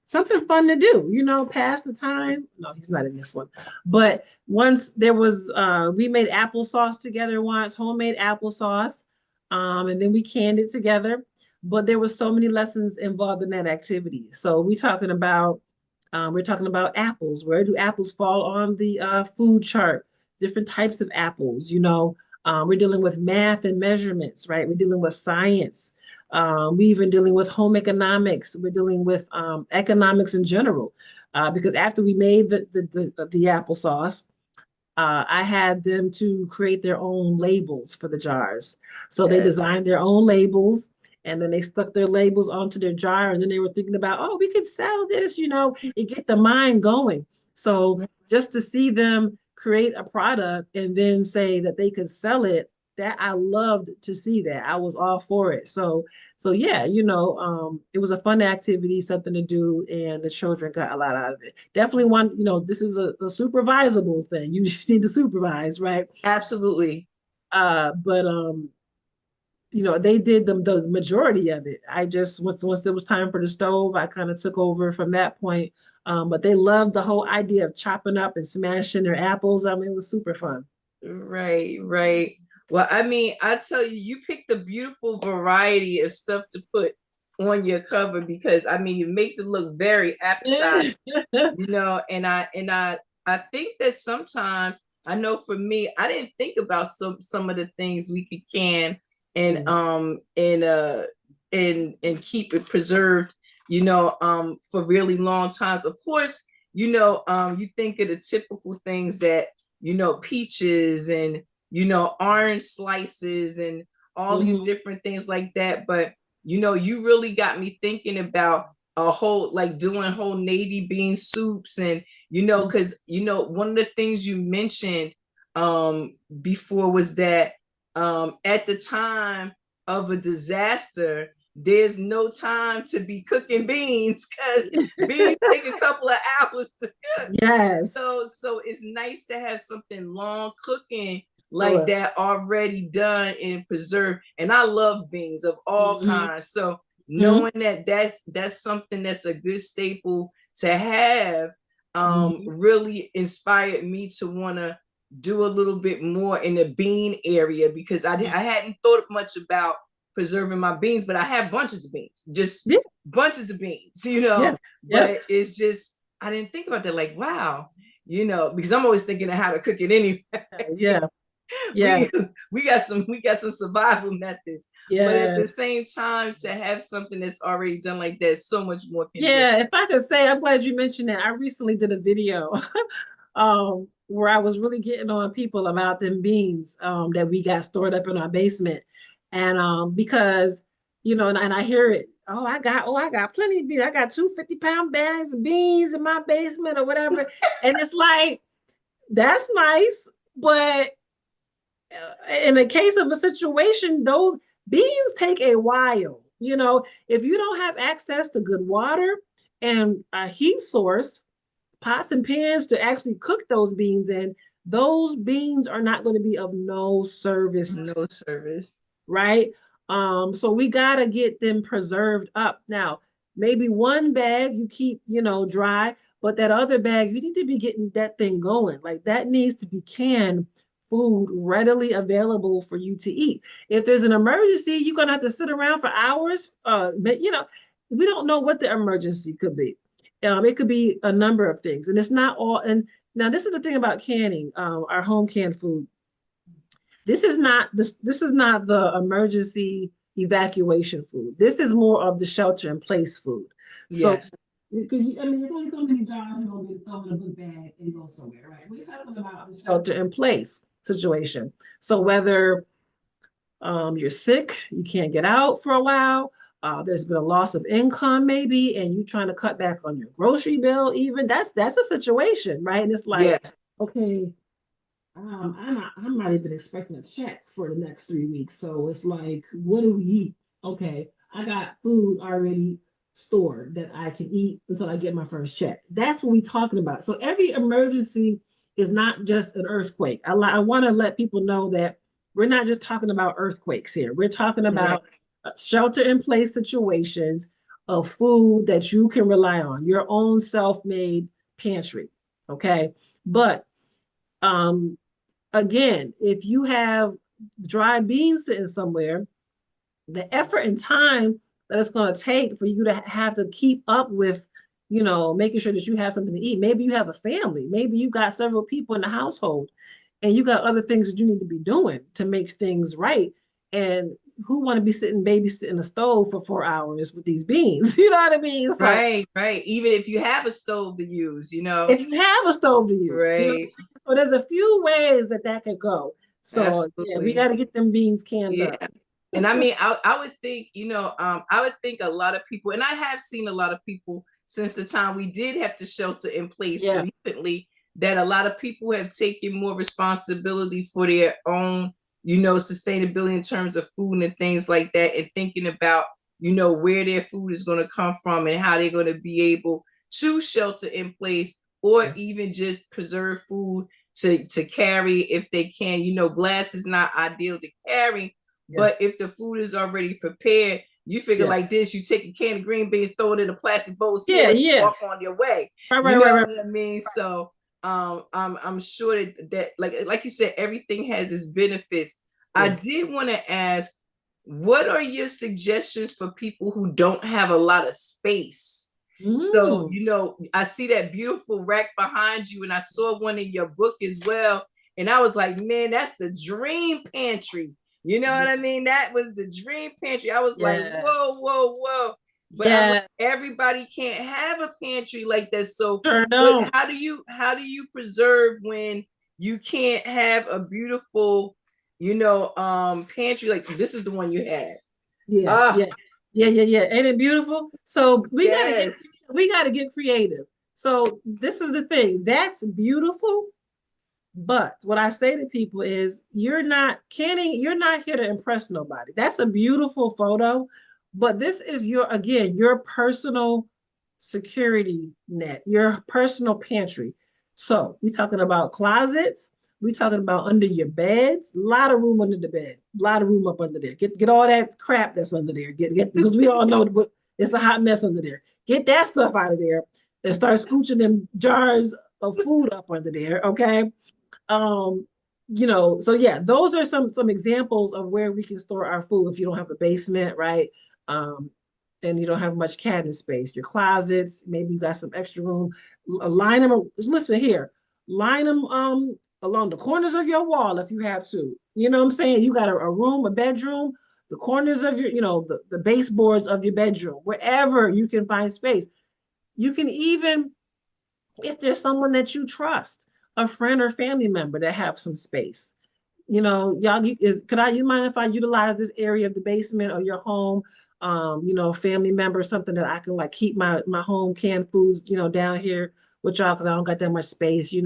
Something fun to do, pass the time. No, he's not in this one. But once there was, we made applesauce together once, homemade applesauce, and then we canned it together. But there were so many lessons involved in that activity. So we're talking about apples. Where do apples fall on the food chart? Different types of apples. We're dealing with math and measurements, right? We're dealing with science. We even dealing with home economics. We're dealing with economics in general. Because after we made the applesauce, I had them to create their own labels for the jars. So they Yes. designed their own labels, and then they stuck their labels onto their jar. And then they were thinking about, oh, we could sell this, it get the mind going. So just to see them create a product and then say that they could sell it, that I loved to see that. I was all for it. So yeah, it was a fun activity, something to do, and the children got a lot out of it. Definitely one, this is a supervisable thing. You just need to supervise, right? Absolutely. But they did the majority of it. I just once it was time for the stove, I kind of took over from that point. But they loved the whole idea of chopping up and smashing their apples. I mean, it was super fun. Right, right. Well, I mean, I tell you, you picked a beautiful variety of stuff to put on your cover because I mean, it makes it look very appetizing, and I think that sometimes I know for me, I didn't think about some of the things we could can and Mhm. and keep it preserved for really long times. Of course, you think of the typical things that, peaches and, orange slices and all these different things like that. But, you really got me thinking about a whole, like doing whole navy bean soups. And, because, one of the things you mentioned before was that at the time of a disaster, there's no time to be cooking beans because beans take a couple of hours to cook. Yes. So it's nice to have something long cooking like that already done and preserved. And I love beans of all kinds. So knowing that that's something that's a good staple to have really inspired me to want to do a little bit more in the bean area, because I hadn't thought much about preserving my beans, but I have bunches of beans, just bunches of beans, but it's just, I didn't think about that. Like, wow, because I'm always thinking of how to cook it anyway. We got some survival methods, but at the same time, to have something that's already done like that, so much more. If I could say, I'm glad you mentioned that. I recently did a video where I was really getting on people about them beans that we got stored up in our basement. And because, and I hear it, I got plenty of beans. I got 2 50-pound bags of beans in my basement or whatever. And it's like, that's nice. But in the case of a situation, those beans take a while. If you don't have access to good water and a heat source, pots and pans to actually cook those beans in, those beans are not going to be of no service. Right? So we got to get them preserved up. Now, maybe one bag you keep, dry, but that other bag, you need to be getting that thing going. Like that needs to be canned food readily available for you to eat. If there's an emergency, you're going to have to sit around for hours. But, we don't know what the emergency could be. It could be a number of things, and it's not all. And now this is the thing about canning, our home canned food. This is not the emergency evacuation food. This is more of the shelter in place food. Yes. So, there's only so many jobs you're going to be throwing in a book bag and go somewhere, right? We're talking about the shelter in place situation. So whether you're sick, you can't get out for a while, there's been a loss of income maybe, and you're trying to cut back on your grocery bill, even that's a situation, right? And it's like, okay, I'm not even expecting a check for the next 3 weeks. So it's like, what do we eat? Okay, I got food already stored that I can eat until I get my first check. That's what we're talking about. So every emergency is not just an earthquake. I want to let people know that we're not just talking about earthquakes here. We're talking about shelter in place situations of food that you can rely on, your own self-made pantry. Okay. But again, if you have dry beans sitting somewhere, the effort and time that it's going to take for you to have to keep up with, making sure that you have something to eat. Maybe you have a family. Maybe you got several people in the household and you got other things that you need to be doing to make things right. And who want to be babysitting a stove for 4 hours with these beans? You know what I mean? So, right. Even if you have a stove to use, If you have a stove to use. Right. So there's a few ways that could go. So we got to get them beans canned up. And I mean, I would think, I would think a lot of people, and I have seen a lot of people since the time we did have to shelter in place recently, that a lot of people have taken more responsibility for their own, sustainability in terms of food and things like that, and thinking about, where their food is going to come from and how they're going to be able to shelter in place, or even just preserve food to carry if they can. Glass is not ideal to carry, but if the food is already prepared, you figure like this, you take a can of green beans, throw it in a plastic bowl, walk on your way. Right. What I mean? So I'm sure that like you said, everything has its benefits. I did want to ask, what are your suggestions for people who don't have a lot of space? So, I see that beautiful rack behind you, and I saw one in your book as well. And I was like, man, that's the dream pantry. You know what I mean? That was the dream pantry. I was like, whoa. But Yeah, everybody can't have a pantry like that. So sure but don't. how do you preserve when you can't have a beautiful, pantry like this is the one you had? Yeah, Ah, yeah, yeah. Ain't it beautiful? So yes. we gotta get creative. So this is the thing. That's beautiful. But what I say to people is you're not here to impress nobody. That's a beautiful photo, but this is your personal security net, your personal pantry. So we talking about closets, we talking about under your beds, a lot of room under the bed, a lot of room up under there. Get all that crap that's under there. Get because we all know it's a hot mess under there. Get that stuff out of there and start scooching them jars of food up under there. Okay, um so yeah, those are some examples of where we can store our food if you don't have a basement, right? um and you don't have much cabinet space, your closets, maybe you got some extra room. Line them, listen here, line them along the corners of your wall if you have to, you know what I'm saying? You got a room, a bedroom, the corners of your, the baseboards of your bedroom, wherever you can find space. You can even, if there's someone that you trust, a friend or family member that have some space, y'all, you mind if I utilize this area of the basement or your home? Family member, something that I can like keep my home canned foods, down here with y'all because I don't got that much space.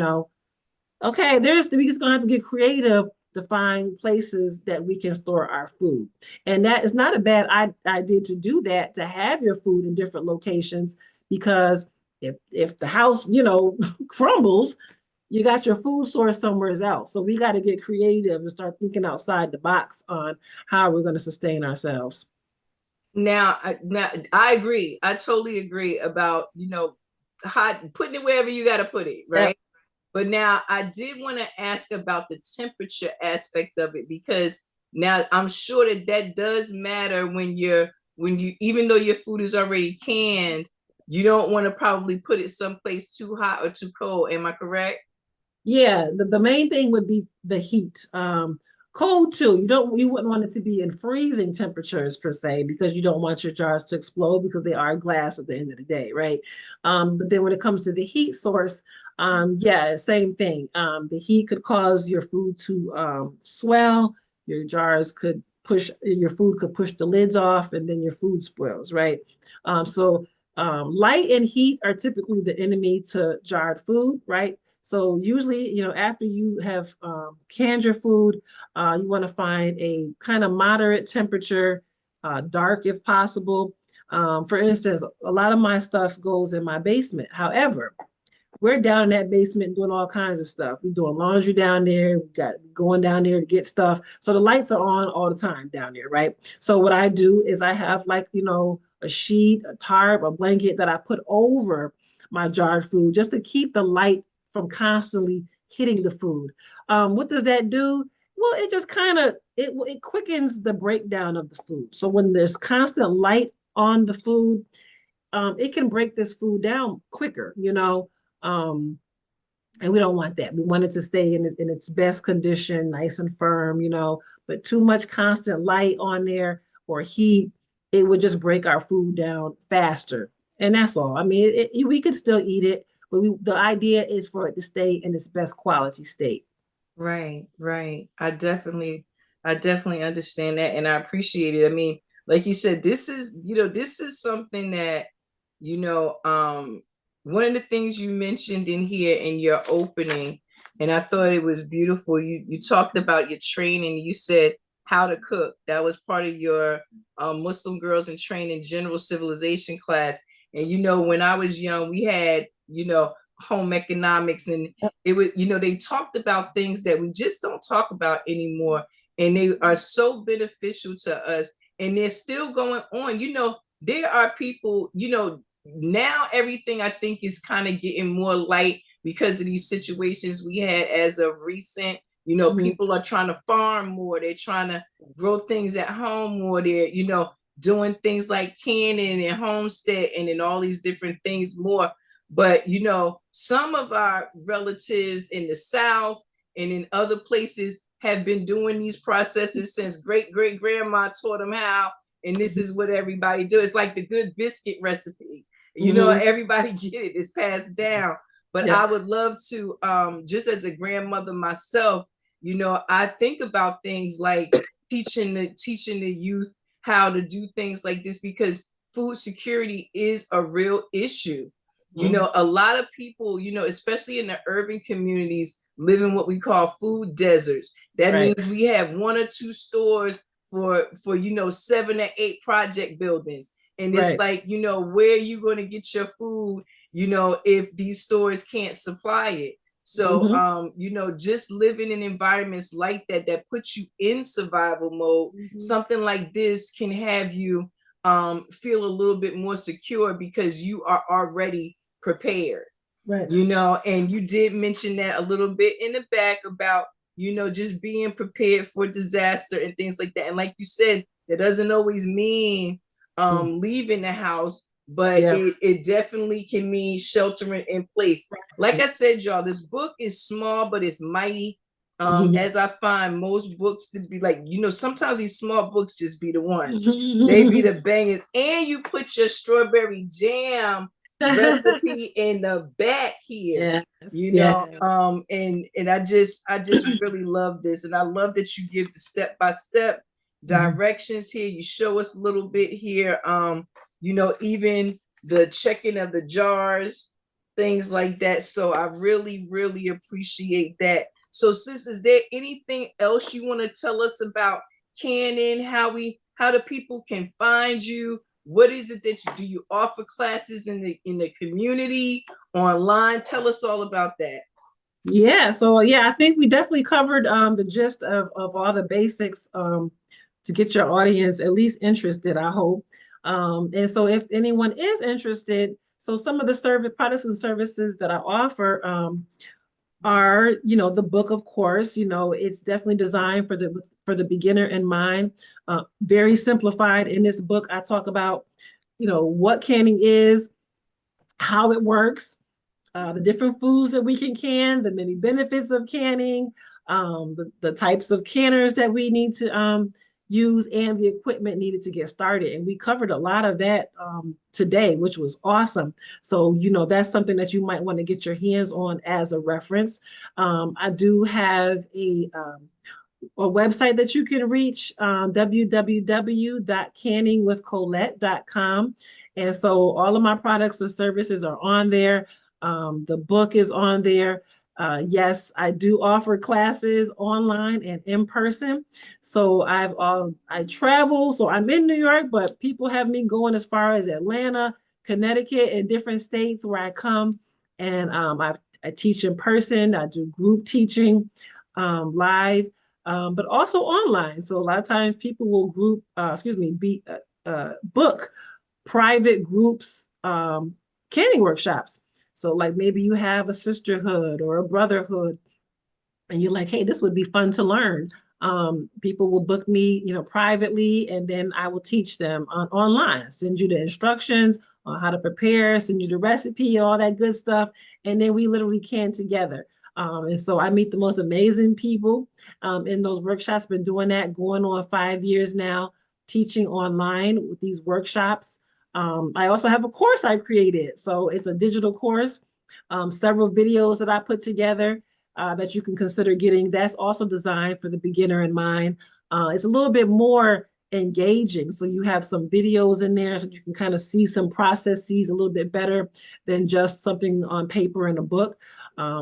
Okay, we just gonna have to get creative to find places that we can store our food. And that is not a bad idea to do that, to have your food in different locations, because if the house, crumbles, you got your food source somewhere else. So we got to get creative and start thinking outside the box on how we're going to sustain ourselves. Now I agree. I totally agree about, hot putting it wherever you got to put it, Yep. right? But now I did want to ask about the temperature aspect of it, because now I'm sure that does matter when you even though your food is already canned, you don't want to probably put it someplace too hot or too cold. Am I correct? Yeah, the main thing would be the heat. Cold too. You wouldn't want it to be in freezing temperatures per se, because you don't want your jars to explode because they are glass at the end of the day, right? But then when it comes to the heat source, yeah, same thing. The heat could cause your food to swell. Your food could push the lids off, and then your food spoils, right? So light and heat are typically the enemy to jarred food, right? So usually, after you have canned your food, you want to find a kind of moderate temperature, dark if possible. For instance, a lot of my stuff goes in my basement. However, we're down in that basement doing all kinds of stuff. We're doing laundry down there. We got going down there to get stuff. So the lights are on all the time down there, right? So what I do is I have like, a sheet, a tarp, a blanket that I put over my jarred food just to keep the light from constantly hitting the food. What does that do? Well, it just kind of it quickens the breakdown of the food. So when there's constant light on the food, it can break this food down quicker. Um, and we don't want that. We want it to stay in its best condition, nice and firm. But too much constant light on there or heat, it would just break our food down faster. And that's all. I mean, we could still eat it, but the idea is for it to stay in its best quality state. Right, right. I definitely understand that, and I appreciate it. I mean, like you said, this is something that, you know, um, one of the things you mentioned in here in your opening, and I thought it was beautiful. You talked about your training. You said how to cook. That was part of your Muslim Girls in Training General Civilization class. And when I was young, we had home economics, and it was they talked about things that we just don't talk about anymore, and they are so beneficial to us, and they're still going on. There are people, now everything I think is kind of getting more light because of these situations we had as of recent. Mhm. People are trying to farm more, they're trying to grow things at home more, they're doing things like canning and homestead and all these different things more. But some of our relatives in the South and in other places have been doing these processes since great great grandma taught them how, and this is what everybody do. It's like the good biscuit recipe. Mm-hmm. Everybody get it. It's passed down. But I Yep. would love to, just as a grandmother myself, I think about things like teaching the youth how to do things like this, because food security is a real issue. Mm-hmm. A lot of people, especially in the urban communities, live in what we call food deserts. That Right. means we have one or two stores for 7 or 8 project buildings. And it's Right. like, where are you going to get your food, if these stores can't supply it? So, Mm-hmm. just living in environments like that puts you in survival mode. Mm-hmm. Something like this can have you feel a little bit more secure because you are already prepared. Right. And you did mention that a little bit in the back about, just being prepared for disaster and things like that. And like you said, that doesn't always mean leaving the house, but Yeah. it definitely can mean sheltering in place. Like I said, y'all, this book is small, but it's mighty. Mm-hmm. As I find most books to be like, sometimes these small books just be the ones. They be the bangers. And you put your strawberry jam recipe in the back here. Yes. Yeah. And I just really love this, and I love that you give the step-by-step Mm-hmm. directions here. You show us a little bit here, even the checking of the jars, things like that. So I really, really appreciate that. So sis, is there anything else you want to tell us about canning, how the people can find you? What is it that do you offer classes in the community, online? Tell us all about that. Yeah, so yeah, I think we definitely covered the gist of all the basics to get your audience at least interested, I hope. And so if anyone is interested, so some of the service products and services that I offer are, the book, of course, it's definitely designed for the beginner in mind. Very simplified. In this book, I talk about, what canning is, how it works, the different foods that we can, the many benefits of canning, the types of canners that we need to use, and the equipment needed to get started. And we covered a lot of that today, which was awesome. So, that's something that you might want to get your hands on as a reference. I do have a website that you can reach, www.canningwithcolette.com. And so all of my products and services are on there. The book is on there. Yes, I do offer classes online and in person. So I travel. So I'm in New York, but people have me going as far as Atlanta, Connecticut, and different states where I come. And I teach in person. I do group teaching live, but also online. So a lot of times people will book private groups, canning workshops. So like maybe you have a sisterhood or a brotherhood, and you're like, hey, this would be fun to learn. People will book me, privately, and then I will teach them online, send you the instructions on how to prepare, send you the recipe, all that good stuff. And then we literally can together. And so I meet the most amazing people in those workshops. Been doing that going on 5 years now, teaching online with these workshops. I also have a course I created. So it's a digital course, several videos that I put together that you can consider getting. That's also designed for the beginner in mind. It's a little bit more engaging. So you have some videos in there so you can kind of see some processes a little bit better than just something on paper in a book.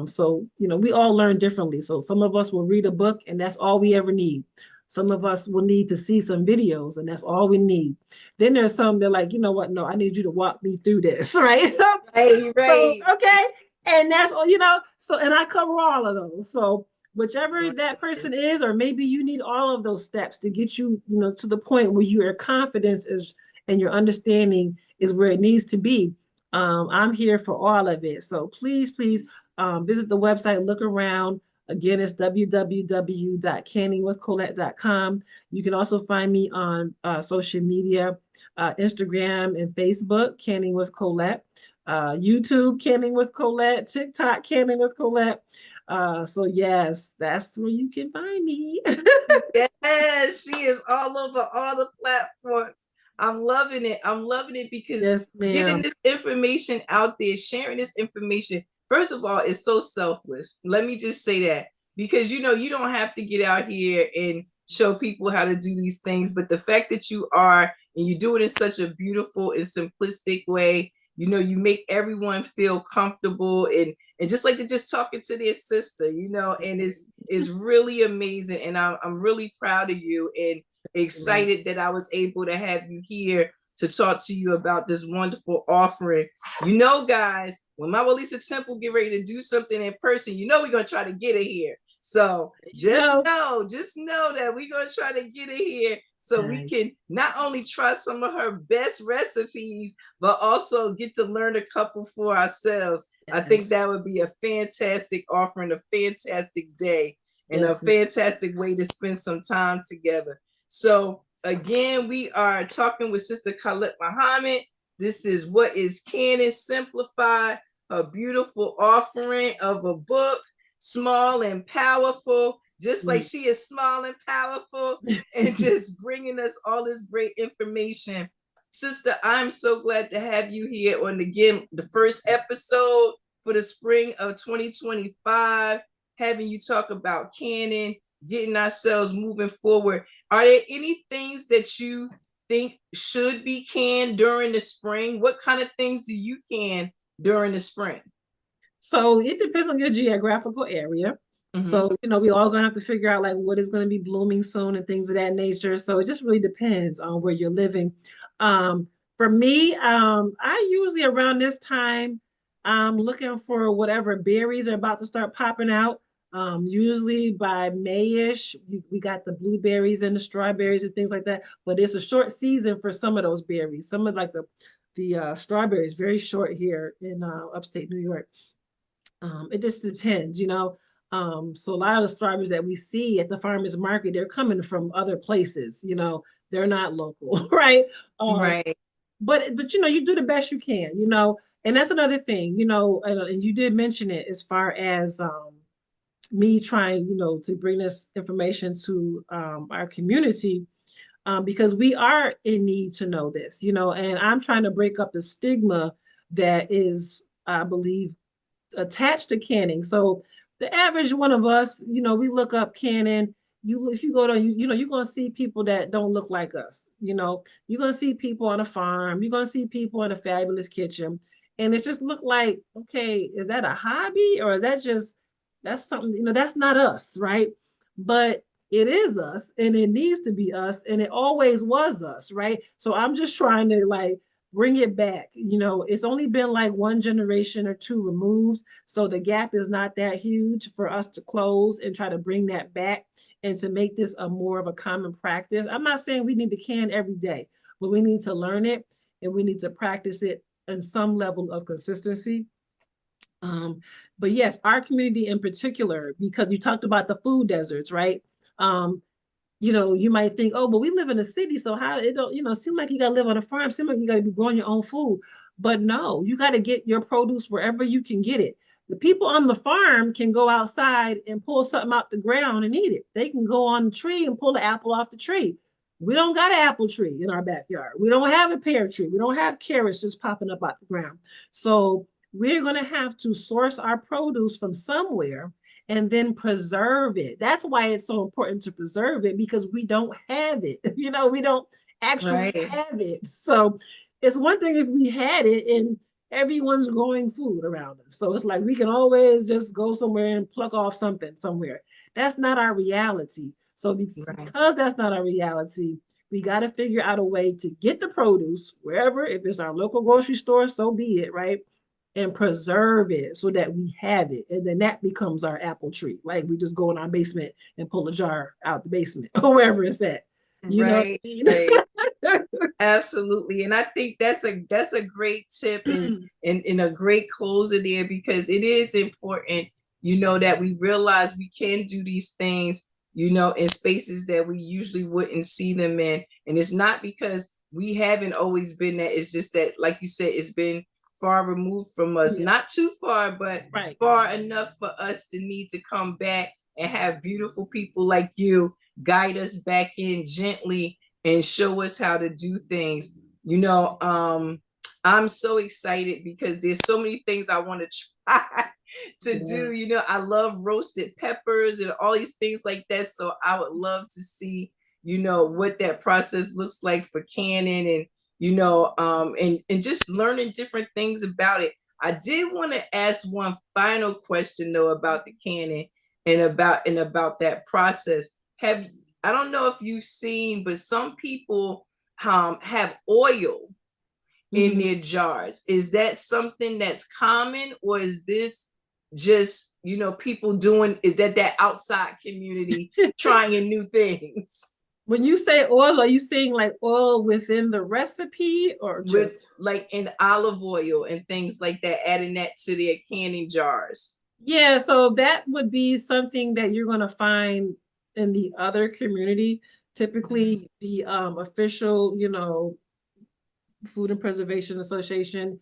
So, we all learn differently. So some of us will read a book and that's all we ever need. Some of us will need to see some videos and that's all we need. Then there's some that are like, you know what? No, I need you to walk me through this, right? Right, So, right. okay. And that's all, so, and I cover all of those. So whichever that person is, or maybe you need all of those steps to get you, to the point where your confidence is and your understanding is where it needs to be. I'm here for all of it. So please, please visit the website, look around. Again, it's www.canningwithcolette.com. You can also find me on social media, Instagram and Facebook, Canning with Colette, YouTube, Canning with Colette, TikTok, Canning with Colette. So yes, that's where you can find me. Yes, she is all over all the platforms. I'm loving it. I'm loving it because Yes, getting ma'am. this information out there, sharing this information, first of all, is so selfless. Let me just say that because you don't have to get out here and show people how to do these things, but the fact that you are and you do it in such a beautiful and simplistic way, you make everyone feel comfortable and just like they're just talking to their sister, and it's really amazing. And I'm really proud of you and excited that I was able to have you here to talk to you about this wonderful offering. Guys, when MaWu Lisa Temple get ready to do something in person, we're gonna try to get it here. So just know that we're gonna try to get it here so we can not only try some of her best recipes, but also get to learn a couple for ourselves. Yes. I think that would be a fantastic offering, a fantastic day, and a fantastic way to spend some time together. So again, we are talking with Sister Colette Muhammad. This is What is Canon Simplified, a beautiful offering of a book, small and powerful, just like she is small and powerful, and just bringing us all this great information. Sister, I'm so glad to have you here on, again, the first episode for the spring of 2025, having you talk about canon, getting ourselves moving forward. Are there any things that you think should be canned during the spring? What kind of things do you can during the spring? So it depends on your geographical area. So, we all gonna have to figure out like what is gonna be blooming soon and things of that nature. So it just really depends on where you're living. For me, I usually around this time, I'm looking for whatever berries are about to start popping out. Usually by Mayish, we got the blueberries and the strawberries and things like that. But it's a short season for some of those berries. Some of like the strawberries very short here in upstate New York. It just depends. So a lot of the strawberries that we see at the farmers market, they're coming from other places. They're not local, right? Right. But you do the best you can. And that's another thing. And you did mention it as far as me trying, to bring this information to our community. Because we are in need to know this, and I'm trying to break up the stigma that is, I believe, attached to canning. So the average one of us, we look up canning. If you go to, you're gonna see people that don't look like us. You're gonna see people on a farm. You're gonna see people in a fabulous kitchen, and it just look like, okay, is that a hobby or is that's something? That's not us, right? But it is us, and it needs to be us, and it always was us, right? So I'm just trying to like bring it back. It's only been like one generation or two removed. So the gap is not that huge for us to close and try to bring that back and to make this a more of a common practice. I'm not saying we need to can every day, but we need to learn it and we need to practice it in some level of consistency. But yes, our community in particular, because you talked about the food deserts, right? You might think, oh, but we live in a city, so how it don't, seem like you gotta live on a farm, seem like you gotta be growing your own food. But no, you gotta get your produce wherever you can get it. The people on the farm can go outside and pull something out the ground and eat it. They can go on the tree and pull the apple off the tree. We don't got an apple tree in our backyard. We don't have a pear tree. We don't have carrots just popping up out the ground. So we're gonna have to source our produce from somewhere and then preserve it. That's why it's so important to preserve it, because we don't have it. We don't actually have it. So it's one thing if we had it and everyone's growing food around us. So it's like we can always just go somewhere and pluck off something somewhere. That's not our reality. So because that's not our reality, we got to figure out a way to get the produce wherever, if it's our local grocery store, so be it, right? And preserve it so that we have it. And then that becomes our apple tree. Like we just go in our basement and pull a jar out the basement or wherever it's at. Right. Absolutely. And I think that's a great tip and a great closer there, because it is important, that we realize we can do these things, in spaces that we usually wouldn't see them in. And it's not because we haven't always been that. It's just that, like you said, it's been far removed from us. Not too far, but far enough for us to need to come back and have beautiful people like you guide us back in gently and show us how to do things. I'm so excited because there's so many things I want to try to do. I love roasted peppers and all these things like that. So I would love to see, what that process looks like for canning and, and just learning different things about it. I did want to ask one final question though about the canning and about that process. I don't know if you've seen, but some people have oil in their jars. Is that something that's common, or is this just, people doing, is that outside community trying new things? When you say oil, are you saying like oil within the recipe or just with like in olive oil and things like that, adding that to their canning jars? Yeah, so that would be something that you're going to find in the other community. Typically, the official, Food and Preservation Association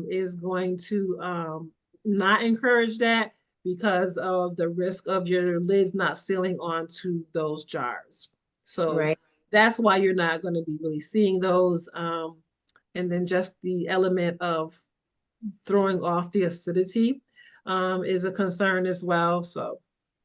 is going to not encourage that because of the risk of your lids not sealing onto those jars. So that's why you're not going to be really seeing those. And then just the element of throwing off the acidity is a concern as well. So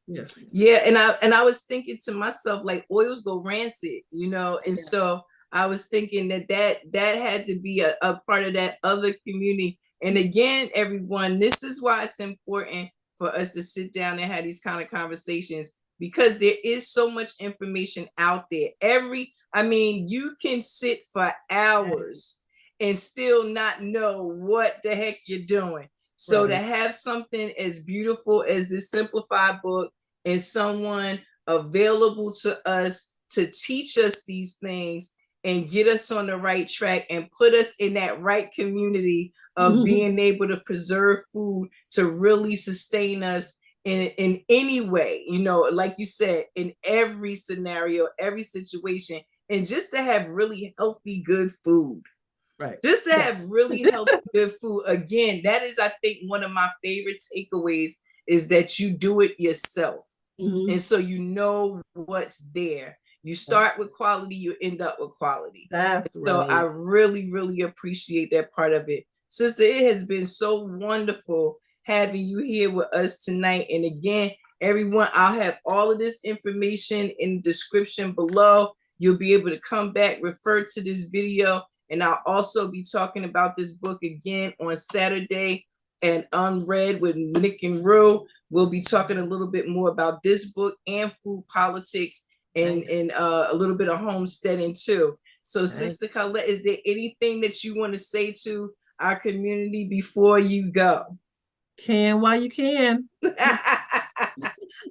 yes. Yeah, and I was thinking to myself, like, oils go rancid, and so I was thinking that had to be a part of that other community. And again, everyone, this is why it's important for us to sit down and have these kind of conversations, because there is so much information out there. You can sit for hours and still not know what the heck you're doing. So to have something as beautiful as this simplified book and someone available to us to teach us these things and get us on the right track and put us in that right community of being able to preserve food to really sustain us in any way, like you said, in every scenario, every situation, and just to have really healthy, good food. Just to have really healthy, good food. Again, that is, I think, one of my favorite takeaways is that you do it yourself. And so you know what's there. You start with quality, you end up with quality. So I really, really appreciate that part of it. Sister, it has been so wonderful having you here with us tonight. And again, everyone, I'll have all of this information in the description below. You'll be able to come back, refer to this video, and I'll also be talking about this book again on Saturday and Unread with Nick and Rue. We'll be talking a little bit more about this book and food politics and a little bit of homesteading too. So Sister Colette, is there anything that you want to say to our community before you go? Can while you can.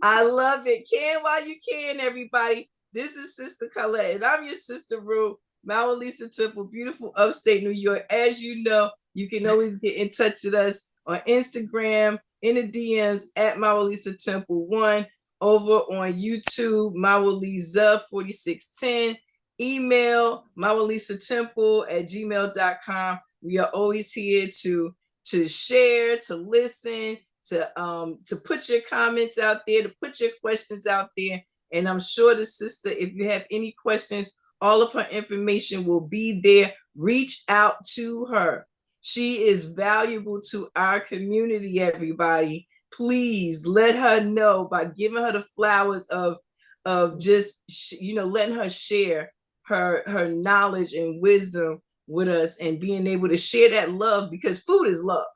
I love it. Can while you can, everybody. This is Sister Colette, and I'm your sister Rue, MaWu Lisa Temple, beautiful upstate New York. As you know, you can always get in touch with us on Instagram, in the DMs at MaWu Lisa Temple 1, over on YouTube, MaWu Lisa 4610, email mawulisatemple@gmail.com. We are always here to share, to listen, to put your comments out there, to put your questions out there. And I'm sure the sister, if you have any questions, all of her information will be there. Reach out to her. She is valuable to our community, everybody. Please let her know by giving her the flowers of just, letting her share her knowledge and wisdom with us and being able to share that love, because food is love.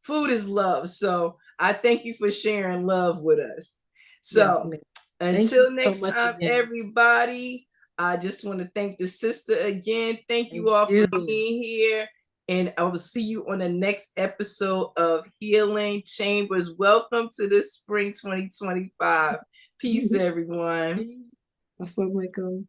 Food is love. So I thank you for sharing love with us. So until next time, everybody, I just want to thank the sister again. Thank you all for being here. And I will see you on the next episode of Healing Chambers. Welcome to the spring 2025. Peace, everyone. Assalamualaikum.